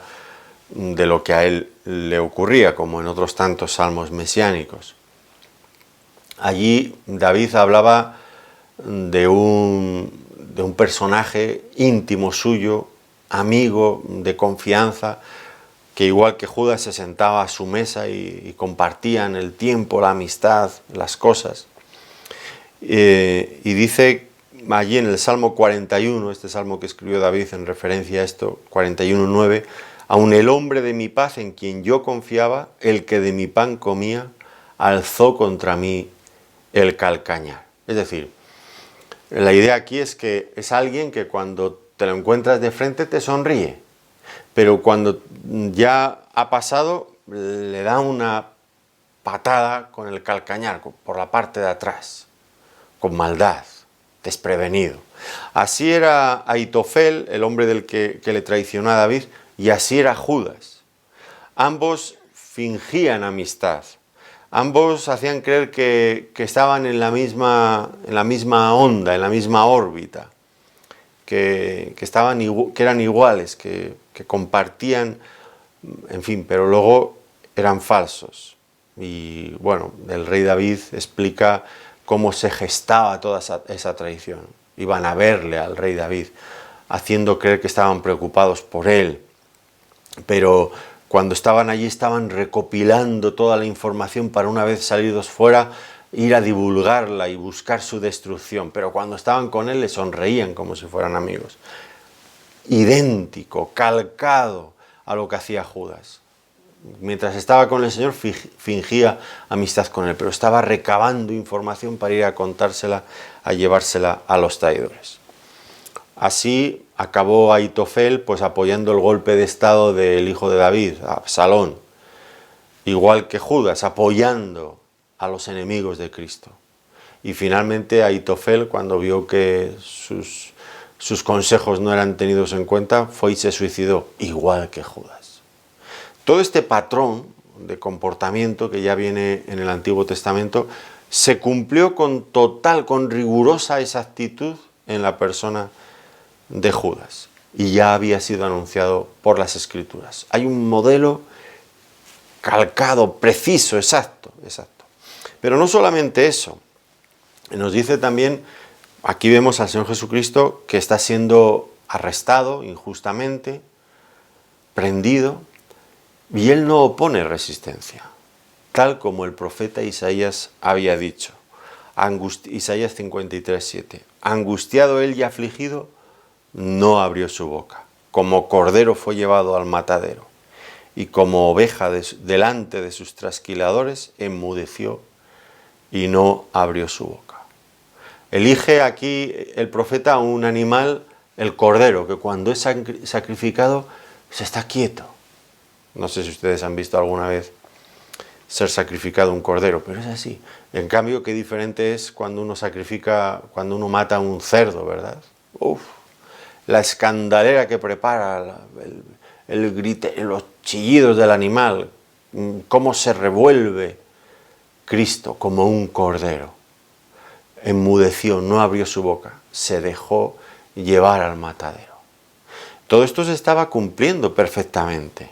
de lo que a él le ocurría, como en otros tantos salmos mesiánicos. Allí David hablaba de un personaje íntimo suyo, amigo, de confianza, que igual que Judas se sentaba a su mesa y compartían el tiempo, la amistad, las cosas. Y dice allí en el Salmo 41, este salmo que escribió David en referencia a esto, 41:9, aun el hombre de mi paz en quien yo confiaba, el que de mi pan comía, alzó contra mí el calcañar. Es decir, la idea aquí es que es alguien que cuando te lo encuentras de frente te sonríe, pero cuando ya ha pasado le da una patada con el calcañar por la parte de atrás, con maldad, desprevenido. Así era Ahitofel, el hombre del que le traicionó a David, y así era Judas. Ambos fingían amistad. Ambos hacían creer que estaban en la misma onda, en la misma órbita, que eran iguales, que compartían, en fin, pero luego eran falsos. Y bueno, el rey David explica cómo se gestaba toda esa traición. Iban a verle al rey David, haciendo creer que estaban preocupados por él, pero cuando estaban allí estaban recopilando toda la información para una vez salidos fuera, ir a divulgarla y buscar su destrucción, pero cuando estaban con él le sonreían como si fueran amigos. Idéntico, calcado a lo que hacía Judas. Mientras estaba con el Señor fingía amistad con él, pero estaba recabando información para ir a contársela, a llevársela a los traidores. Así acabó Ahitofel pues apoyando el golpe de estado del hijo de David, Absalón, igual que Judas, apoyando a los enemigos de Cristo. Y finalmente Ahitofel, cuando vio que sus consejos no eran tenidos en cuenta, fue y se suicidó, igual que Judas. Todo este patrón de comportamiento que ya viene en el Antiguo Testamento se cumplió con rigurosa exactitud en la persona de Judas, y ya había sido anunciado por las Escrituras. Hay un modelo calcado, preciso, exacto. Pero no solamente eso, nos dice también, aquí vemos al Señor Jesucristo que está siendo arrestado injustamente, prendido, y Él no opone resistencia, tal como el profeta Isaías había dicho. Isaías 53:7. Angustiado él y afligido, no abrió su boca. Como cordero fue llevado al matadero, y como oveja delante de sus trasquiladores, enmudeció y no abrió su boca. Elige aquí el profeta un animal, el cordero, que cuando es sacrificado se está quieto. No sé si ustedes han visto alguna vez ser sacrificado un cordero, pero es así. En cambio, qué diferente es cuando uno mata a un cerdo, ¿verdad? La escandalera que prepara, el grite, los chillidos del animal, cómo se revuelve Cristo como un cordero. Enmudeció, no abrió su boca, se dejó llevar al matadero. Todo esto se estaba cumpliendo perfectamente.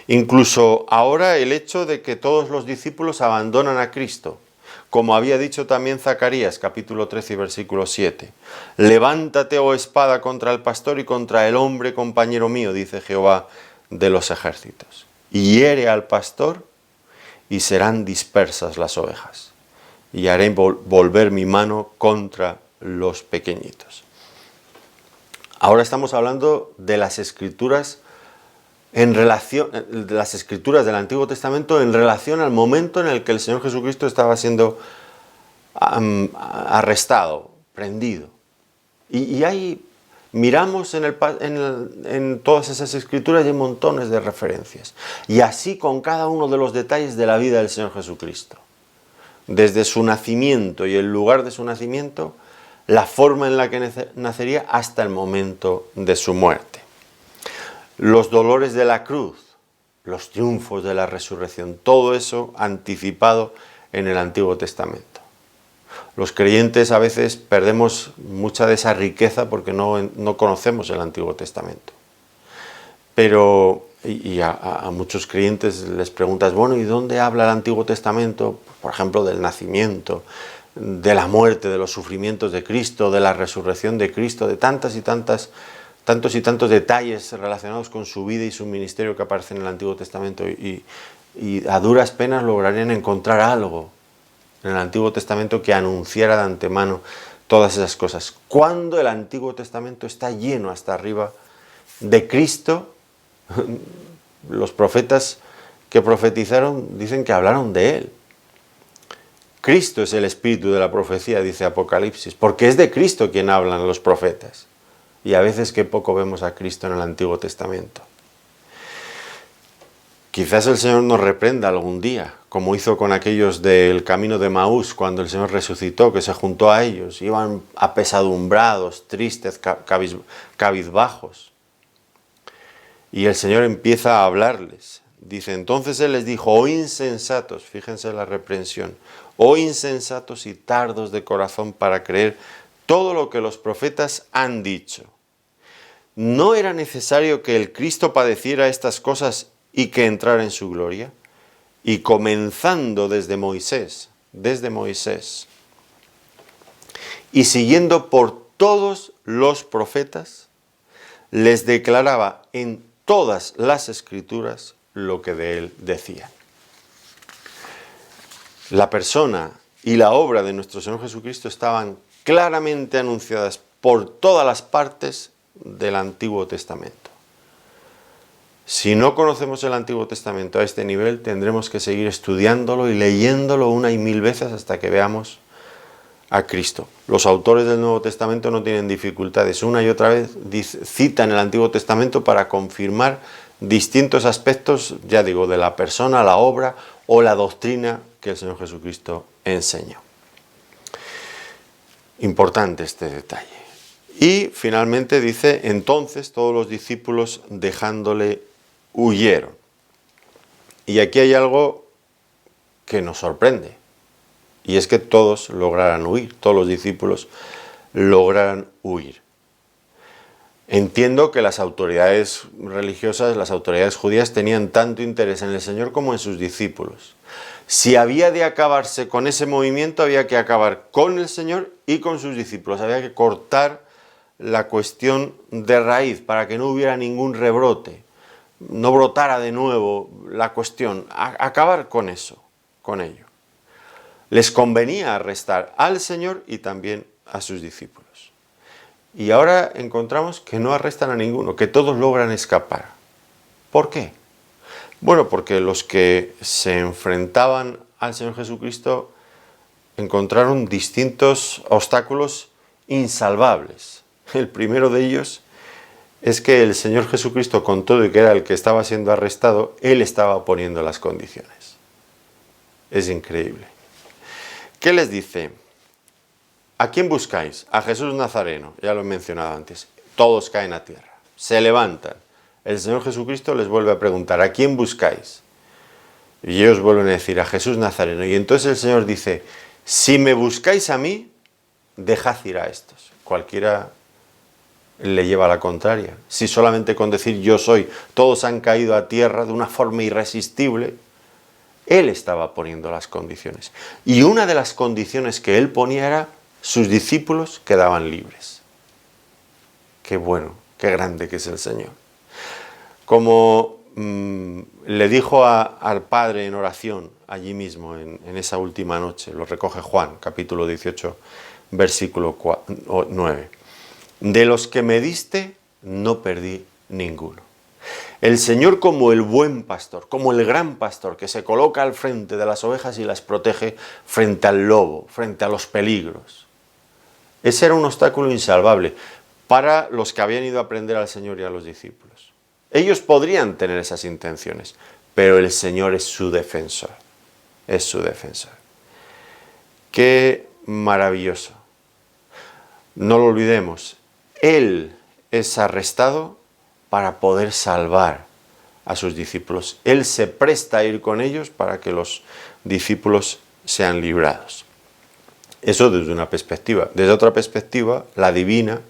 Incluso ahora el hecho de que todos los discípulos abandonan a Cristo, como había dicho también Zacarías, capítulo 13 y versículo 7. Levántate, oh espada, contra el pastor y contra el hombre compañero mío, dice Jehová de los ejércitos. Y hiere al pastor y serán dispersas las ovejas. Y haré volver mi mano contra los pequeñitos. Ahora estamos hablando de las escrituras de las escrituras del Antiguo Testamento en relación al momento en el que el Señor Jesucristo estaba siendo arrestado, prendido. Y ahí miramos en todas esas escrituras y hay montones de referencias. Y así con cada uno de los detalles de la vida del Señor Jesucristo. Desde su nacimiento y el lugar de su nacimiento, la forma en la que nacería hasta el momento de su muerte. Los dolores de la cruz, los triunfos de la resurrección, todo eso anticipado en el Antiguo Testamento. Los creyentes a veces perdemos mucha de esa riqueza porque no conocemos el Antiguo Testamento. Pero, a muchos creyentes les preguntas, bueno, ¿y dónde habla el Antiguo Testamento? Por ejemplo, del nacimiento, de la muerte, de los sufrimientos de Cristo, de la resurrección de Cristo, de tantos y tantos detalles relacionados con su vida y su ministerio que aparecen en el Antiguo Testamento, y a duras penas lograrían encontrar algo en el Antiguo Testamento que anunciara de antemano todas esas cosas. Cuando el Antiguo Testamento está lleno hasta arriba de Cristo, los profetas que profetizaron dicen que hablaron de Él. Cristo es el espíritu de la profecía, dice Apocalipsis, porque es de Cristo quien hablan los profetas. Y a veces qué poco vemos a Cristo en el Antiguo Testamento. Quizás el Señor nos reprenda algún día, como hizo con aquellos del camino de Maús, cuando el Señor resucitó, que se juntó a ellos. Iban apesadumbrados, tristes, cabizbajos. Y el Señor empieza a hablarles. Dice, entonces Él les dijo, oh insensatos, fíjense la reprensión, oh insensatos y tardos de corazón para creer todo lo que los profetas han dicho. ¿No era necesario que el Cristo padeciera estas cosas y que entrara en su gloria? Y comenzando desde Moisés, y siguiendo por todos los profetas, les declaraba en todas las escrituras lo que de él decían. La persona y la obra de nuestro Señor Jesucristo estaban claramente anunciadas por todas las partes del Antiguo Testamento. Si no conocemos el Antiguo Testamento a este nivel, tendremos que seguir estudiándolo y leyéndolo una y mil veces hasta que veamos a Cristo. Los autores del Nuevo Testamento no tienen dificultades. Una y otra vez citan el Antiguo Testamento para confirmar distintos aspectos, ya digo, de la persona, la obra o la doctrina que el Señor Jesucristo enseñó. Importante este detalle. Y finalmente dice, entonces todos los discípulos dejándole huyeron. Y aquí hay algo que nos sorprende, y es que todos lograran huir, todos los discípulos lograran huir. Entiendo que las autoridades religiosas, las autoridades judías tenían tanto interés en el Señor como en sus discípulos. Si había de acabarse con ese movimiento, había que acabar con el Señor y con sus discípulos. Había que cortar la cuestión de raíz para que no hubiera ningún rebrote, no brotara de nuevo la cuestión, acabar con eso, con ello. Les convenía arrestar al Señor y también a sus discípulos. Y ahora encontramos que no arrestan a ninguno, que todos logran escapar. ¿Por qué? Bueno, porque los que se enfrentaban al Señor Jesucristo encontraron distintos obstáculos insalvables. El primero de ellos es que el Señor Jesucristo, con todo y que era el que estaba siendo arrestado, Él estaba poniendo las condiciones. Es increíble. ¿Qué les dice? ¿A quién buscáis? A Jesús Nazareno, ya lo he mencionado antes. Todos caen a tierra, se levantan. El Señor Jesucristo les vuelve a preguntar, ¿a quién buscáis? Y ellos vuelven a decir, a Jesús Nazareno. Y entonces el Señor dice, si me buscáis a mí, dejad ir a estos. Cualquiera le lleva a la contraria. Si solamente con decir yo soy, todos han caído a tierra de una forma irresistible, Él estaba poniendo las condiciones. Y una de las condiciones que Él ponía era, sus discípulos quedaban libres. Qué bueno, qué grande que es el Señor. Como le dijo al Padre en oración, allí mismo, en esa última noche, lo recoge Juan, capítulo 18, versículo 9. De los que me diste, no perdí ninguno. El Señor, como el buen pastor, como el gran pastor que se coloca al frente de las ovejas y las protege frente al lobo, frente a los peligros. Ese era un obstáculo insalvable para los que habían ido a aprender al Señor y a los discípulos. Ellos podrían tener esas intenciones, pero el Señor es su defensor. Es su defensor. Qué maravilloso. No lo olvidemos. Él es arrestado para poder salvar a sus discípulos. Él se presta a ir con ellos para que los discípulos sean librados. Eso desde una perspectiva. Desde otra perspectiva, la divina,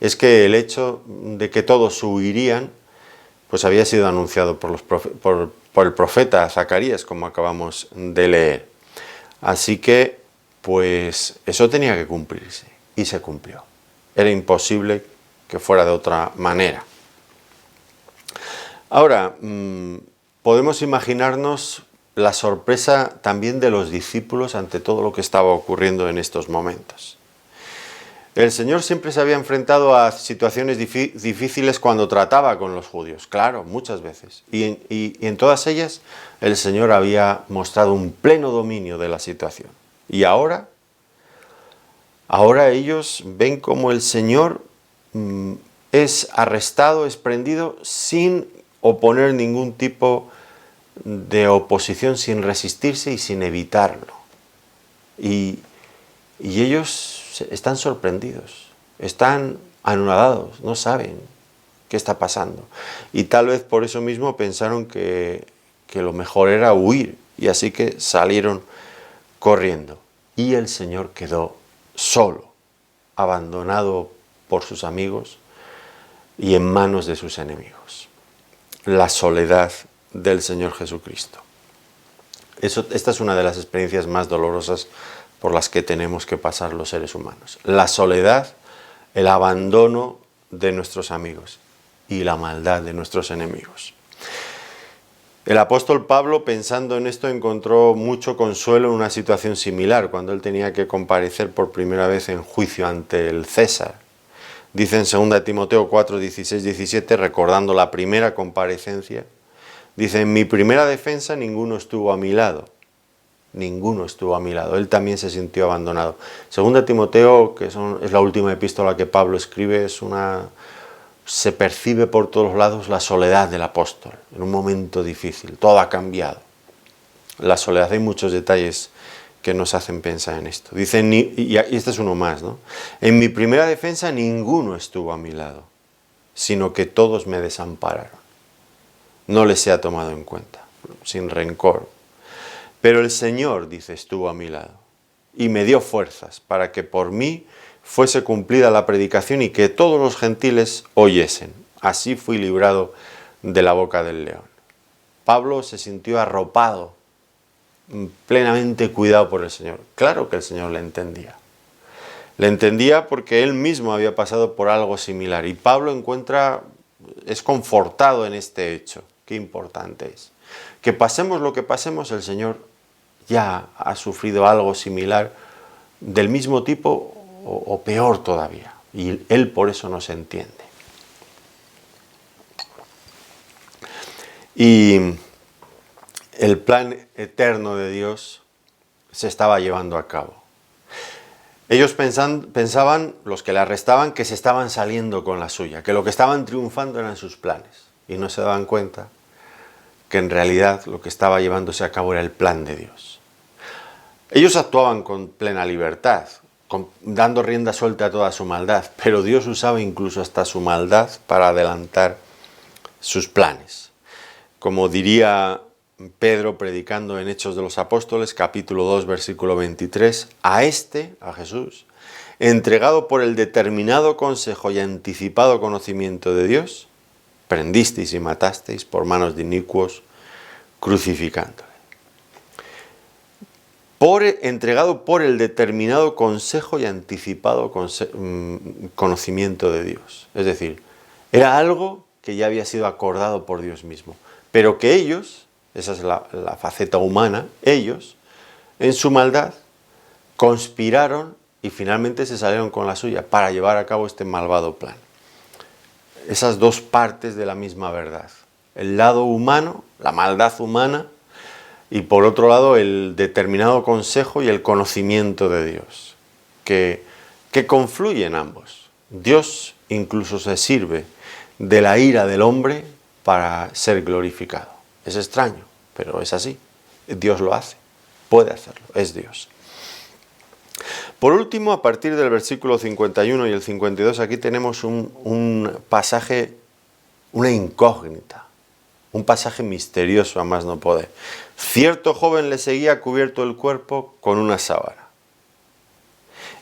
es que el hecho de que todos huirían, pues había sido anunciado por el profeta Zacarías, como acabamos de leer. Así que, pues, eso tenía que cumplirse, y se cumplió. Era imposible que fuera de otra manera. Ahora, podemos imaginarnos la sorpresa también de los discípulos ante todo lo que estaba ocurriendo en estos momentos. El Señor siempre se había enfrentado a situaciones difíciles cuando trataba con los judíos, claro, muchas veces. Y en todas ellas el Señor había mostrado un pleno dominio de la situación. Y ahora ellos ven como el Señor es arrestado, es prendido sin oponer ningún tipo de oposición, sin resistirse y sin evitarlo. Y ellos están sorprendidos, están anonadados, no saben qué está pasando. Y tal vez por eso mismo pensaron que lo mejor era huir, y así que salieron corriendo. Y el Señor quedó solo, abandonado por sus amigos y en manos de sus enemigos. La soledad del Señor Jesucristo. Esta es una de las experiencias más dolorosas por las que tenemos que pasar los seres humanos. La soledad, el abandono de nuestros amigos y la maldad de nuestros enemigos. El apóstol Pablo, pensando en esto, encontró mucho consuelo en una situación similar, cuando él tenía que comparecer por primera vez en juicio ante el César. Dice en 2 Timoteo 4, 16, 17, recordando la primera comparecencia, dice, en mi primera defensa ninguno estuvo a mi lado. Ninguno estuvo a mi lado. Él también se sintió abandonado. 2 Timoteo, que es la última epístola que Pablo escribe, se percibe por todos lados la soledad del apóstol, en un momento difícil. Todo ha cambiado. la soledad. Hay muchos detalles que nos hacen pensar en esto. Dice, y este es uno más, ¿no? En mi primera defensa ninguno estuvo a mi lado, sino que todos me desampararon. No les he tomado en cuenta, sin rencor. Pero el Señor, dice, estuvo a mi lado y me dio fuerzas para que por mí fuese cumplida la predicación y que todos los gentiles oyesen. Así fui librado de la boca del león. Pablo se sintió arropado, plenamente cuidado por el Señor. Claro que el Señor le entendía. Le entendía porque él mismo había pasado por algo similar. Y Pablo es confortado en este hecho. Qué importante es. Que pasemos lo que pasemos, el Señor ya ha sufrido algo similar, del mismo tipo o peor todavía. Y él por eso nos entiende. Y el plan eterno de Dios se estaba llevando a cabo. Ellos pensaban, los que le arrestaban, que se estaban saliendo con la suya, que lo que estaban triunfando eran sus planes. Y no se daban cuenta que en realidad lo que estaba llevándose a cabo era el plan de Dios. Ellos actuaban con plena libertad, dando rienda suelta a toda su maldad, pero Dios usaba incluso hasta su maldad para adelantar sus planes. Como diría Pedro predicando en Hechos de los Apóstoles, capítulo 2, versículo 23, a Jesús, entregado por el determinado consejo y anticipado conocimiento de Dios, prendisteis y matasteis por manos de inicuos, crucificándole. Entregado por el determinado consejo y anticipado conocimiento de Dios. Es decir, era algo que ya había sido acordado por Dios mismo, pero que ellos, esa es la faceta humana, ellos, en su maldad, conspiraron y finalmente se salieron con la suya para llevar a cabo este malvado plan. Esas dos partes de la misma verdad. El lado humano, la maldad humana, y por otro lado el determinado consejo y el conocimiento de Dios, que confluyen ambos. Dios incluso se sirve de la ira del hombre para ser glorificado. Es extraño, pero es así. Dios lo hace, puede hacerlo, es Dios. Por último, a partir del versículo 51 y el 52, aquí tenemos un pasaje, una incógnita, un pasaje misterioso a más no poder. Cierto joven le seguía cubierto el cuerpo con una sábana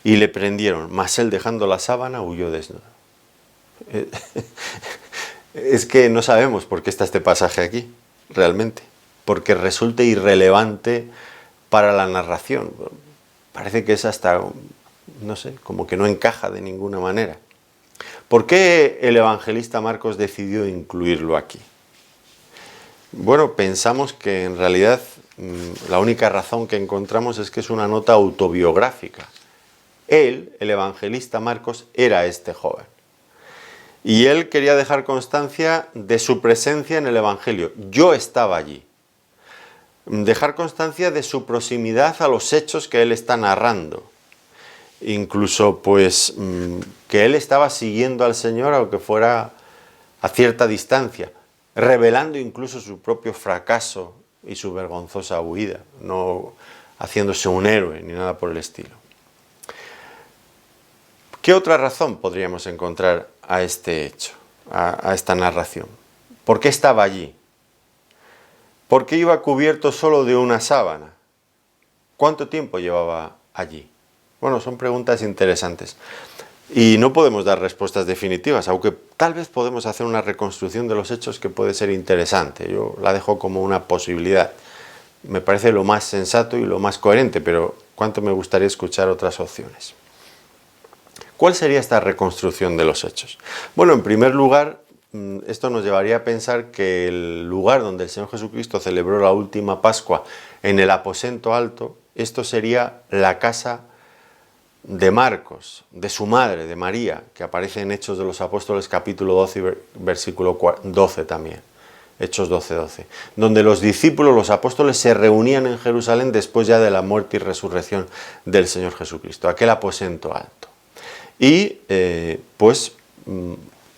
y le prendieron, mas él dejando la sábana huyó desnudo. Es que no sabemos por qué está este pasaje aquí, realmente, porque resulta irrelevante para la narración. Parece que es hasta, no sé, como que no encaja de ninguna manera. ¿Por qué el evangelista Marcos decidió incluirlo aquí? Bueno, pensamos que en realidad la única razón que encontramos es que es una nota autobiográfica. Él, el evangelista Marcos, era este joven. Y él quería dejar constancia de su presencia en el Evangelio. Yo estaba allí. Dejar constancia de su proximidad a los hechos que él está narrando. Incluso, pues, que él estaba siguiendo al Señor, aunque fuera a cierta distancia, revelando incluso su propio fracaso y su vergonzosa huida, no haciéndose un héroe ni nada por el estilo. ¿Qué otra razón podríamos encontrar a este hecho, a esta narración? ¿Por qué estaba allí? ¿Por qué iba cubierto solo de una sábana? ¿Cuánto tiempo llevaba allí? Bueno, son preguntas interesantes. Y no podemos dar respuestas definitivas, aunque tal vez podemos hacer una reconstrucción de los hechos que puede ser interesante. Yo la dejo como una posibilidad. Me parece lo más sensato y lo más coherente, pero cuánto me gustaría escuchar otras opciones. ¿Cuál sería esta reconstrucción de los hechos? Bueno, en primer lugar, esto nos llevaría a pensar que el lugar donde el Señor Jesucristo celebró la última Pascua, en el aposento alto, esto sería la casa de Marcos, de su madre, de María, que aparece en Hechos de los Apóstoles capítulo 12 y versículo 12 también. Hechos 12:12, donde los discípulos, los apóstoles, se reunían en Jerusalén después ya de la muerte y resurrección del Señor Jesucristo, aquel aposento alto. Y pues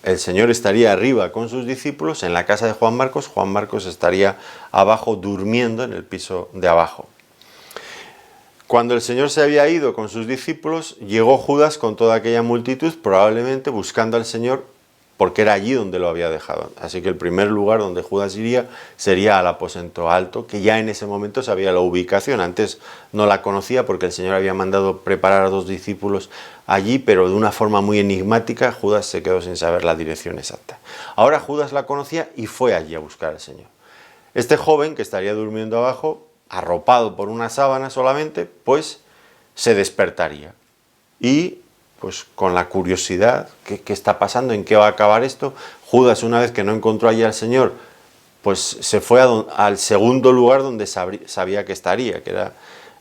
el Señor estaría arriba con sus discípulos en la casa de Juan Marcos estaría abajo durmiendo en el piso de abajo. Cuando el Señor se había ido con sus discípulos, llegó Judas con toda aquella multitud, probablemente buscando al Señor, porque era allí donde lo había dejado. Así que el primer lugar donde Judas iría sería al aposento alto, que ya en ese momento sabía la ubicación. Antes no la conocía porque el Señor había mandado preparar a 2 discípulos allí, pero de una forma muy enigmática. Judas se quedó sin saber la dirección exacta. Ahora Judas la conocía y fue allí a buscar al Señor. Este joven, que estaría durmiendo abajo, arropado por una sábana solamente, pues se despertaría. Y pues con la curiosidad, ¿qué está pasando? ¿En qué va a acabar esto? Judas, una vez que no encontró allí al Señor, pues se fue al segundo lugar donde sabía que estaría, que era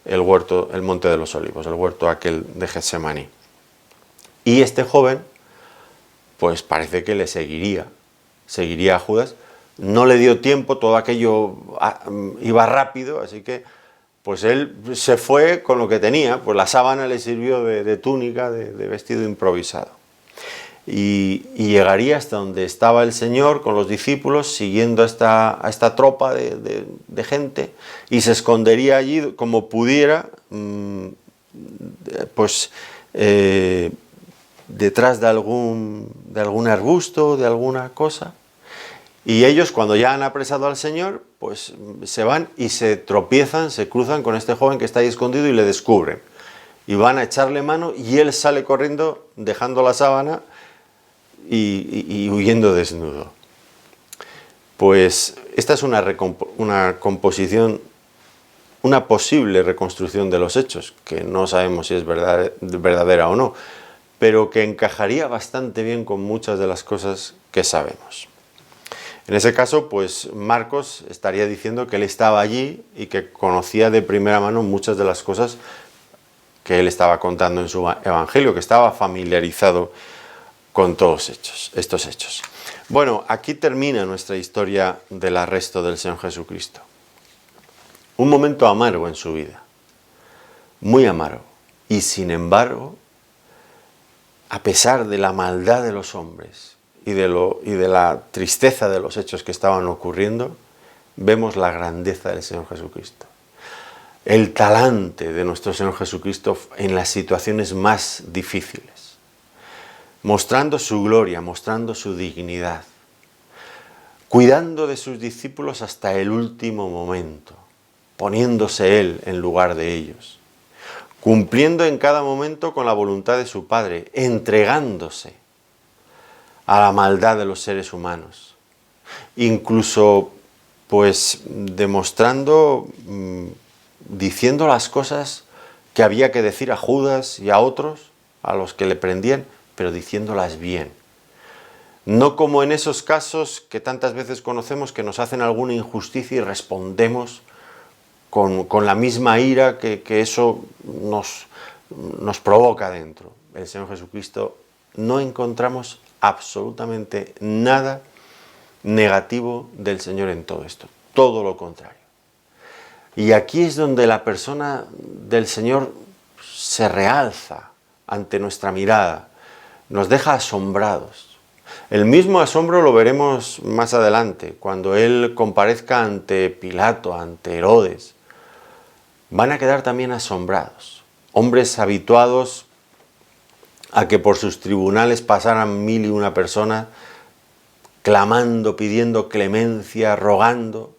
el huerto, el Monte de los Olivos, el huerto aquel de Getsemaní. Y este joven, pues parece que le seguiría a Judas. No le dio tiempo, todo aquello iba rápido, así que pues él se fue con lo que tenía, pues la sábana le sirvió de túnica, de vestido improvisado. Y llegaría hasta donde estaba el Señor con los discípulos, siguiendo a esta tropa de gente, y se escondería allí como pudiera, pues detrás de algún arbusto, de alguna cosa. Y ellos, cuando ya han apresado al Señor, pues se van y se tropiezan, se cruzan con este joven que está ahí escondido y le descubren. Y van a echarle mano y él sale corriendo, dejando la sábana y huyendo desnudo. Pues esta es una composición, una posible reconstrucción de los hechos, que no sabemos si es verdadera o no, pero que encajaría bastante bien con muchas de las cosas que sabemos. En ese caso, pues Marcos estaría diciendo que él estaba allí y que conocía de primera mano muchas de las cosas que él estaba contando en su evangelio, que estaba familiarizado con todos estos hechos. Bueno, aquí termina nuestra historia del arresto del Señor Jesucristo. Un momento amargo en su vida, muy amargo. Y sin embargo, a pesar de la maldad de los hombres, y de la tristeza de los hechos que estaban ocurriendo, vemos la grandeza del Señor Jesucristo. El talante de nuestro Señor Jesucristo en las situaciones más difíciles, mostrando su gloria, mostrando su dignidad, cuidando de sus discípulos hasta el último momento, poniéndose Él en lugar de ellos, cumpliendo en cada momento con la voluntad de su Padre, entregándose a la maldad de los seres humanos, incluso pues demostrando, diciendo las cosas que había que decir a Judas y a otros, a los que le prendían, pero diciéndolas bien. No como en esos casos que tantas veces conocemos, que nos hacen alguna injusticia y respondemos con la misma ira que eso nos provoca dentro. El Señor Jesucristo no encontramos absolutamente nada negativo del Señor en todo esto, todo lo contrario. Y aquí es donde la persona del Señor se realza ante nuestra mirada, nos deja asombrados. El mismo asombro lo veremos más adelante, cuando Él comparezca ante Pilato, ante Herodes. Van a quedar también asombrados, hombres habituados a que por sus tribunales pasaran 1001 personas, clamando, pidiendo clemencia, rogando,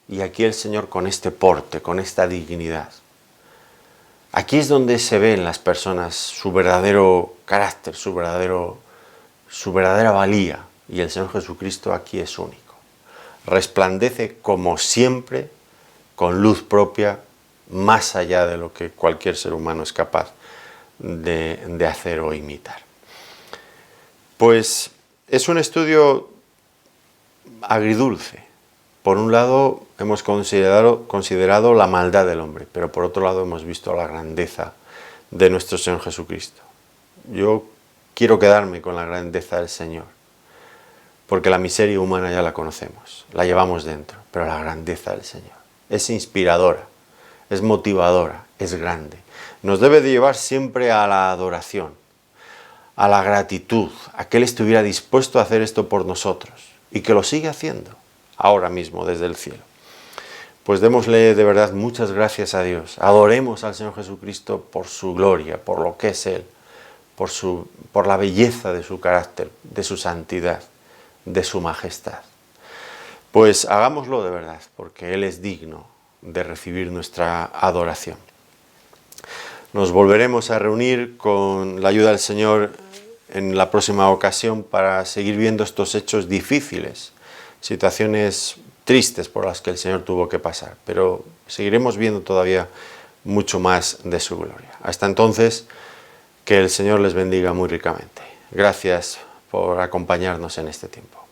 y aquí el Señor con este porte, con esta dignidad. Aquí es donde se ve en las personas su verdadero carácter, su verdadera valía, y el Señor Jesucristo aquí es único. Resplandece como siempre, con luz propia, más allá de lo que cualquier ser humano es capaz de hacer o imitar. Pues es un estudio agridulce. Por un lado hemos considerado la maldad del hombre, pero por otro lado hemos visto la grandeza de nuestro Señor Jesucristo. Yo quiero quedarme con la grandeza del Señor, porque la miseria humana ya la conocemos, la llevamos dentro, pero la grandeza del Señor es inspiradora, es motivadora, es grande. Nos debe de llevar siempre a la adoración, a la gratitud, a que Él estuviera dispuesto a hacer esto por nosotros y que lo sigue haciendo ahora mismo desde el cielo. Pues démosle de verdad muchas gracias a Dios, adoremos al Señor Jesucristo por su gloria, por lo que es Él, por la belleza de su carácter, de su santidad, de su majestad. Pues hagámoslo de verdad, porque Él es digno de recibir nuestra adoración. Nos volveremos a reunir con la ayuda del Señor en la próxima ocasión para seguir viendo estos hechos difíciles, situaciones tristes por las que el Señor tuvo que pasar, pero seguiremos viendo todavía mucho más de su gloria. Hasta entonces, que el Señor les bendiga muy ricamente. Gracias por acompañarnos en este tiempo.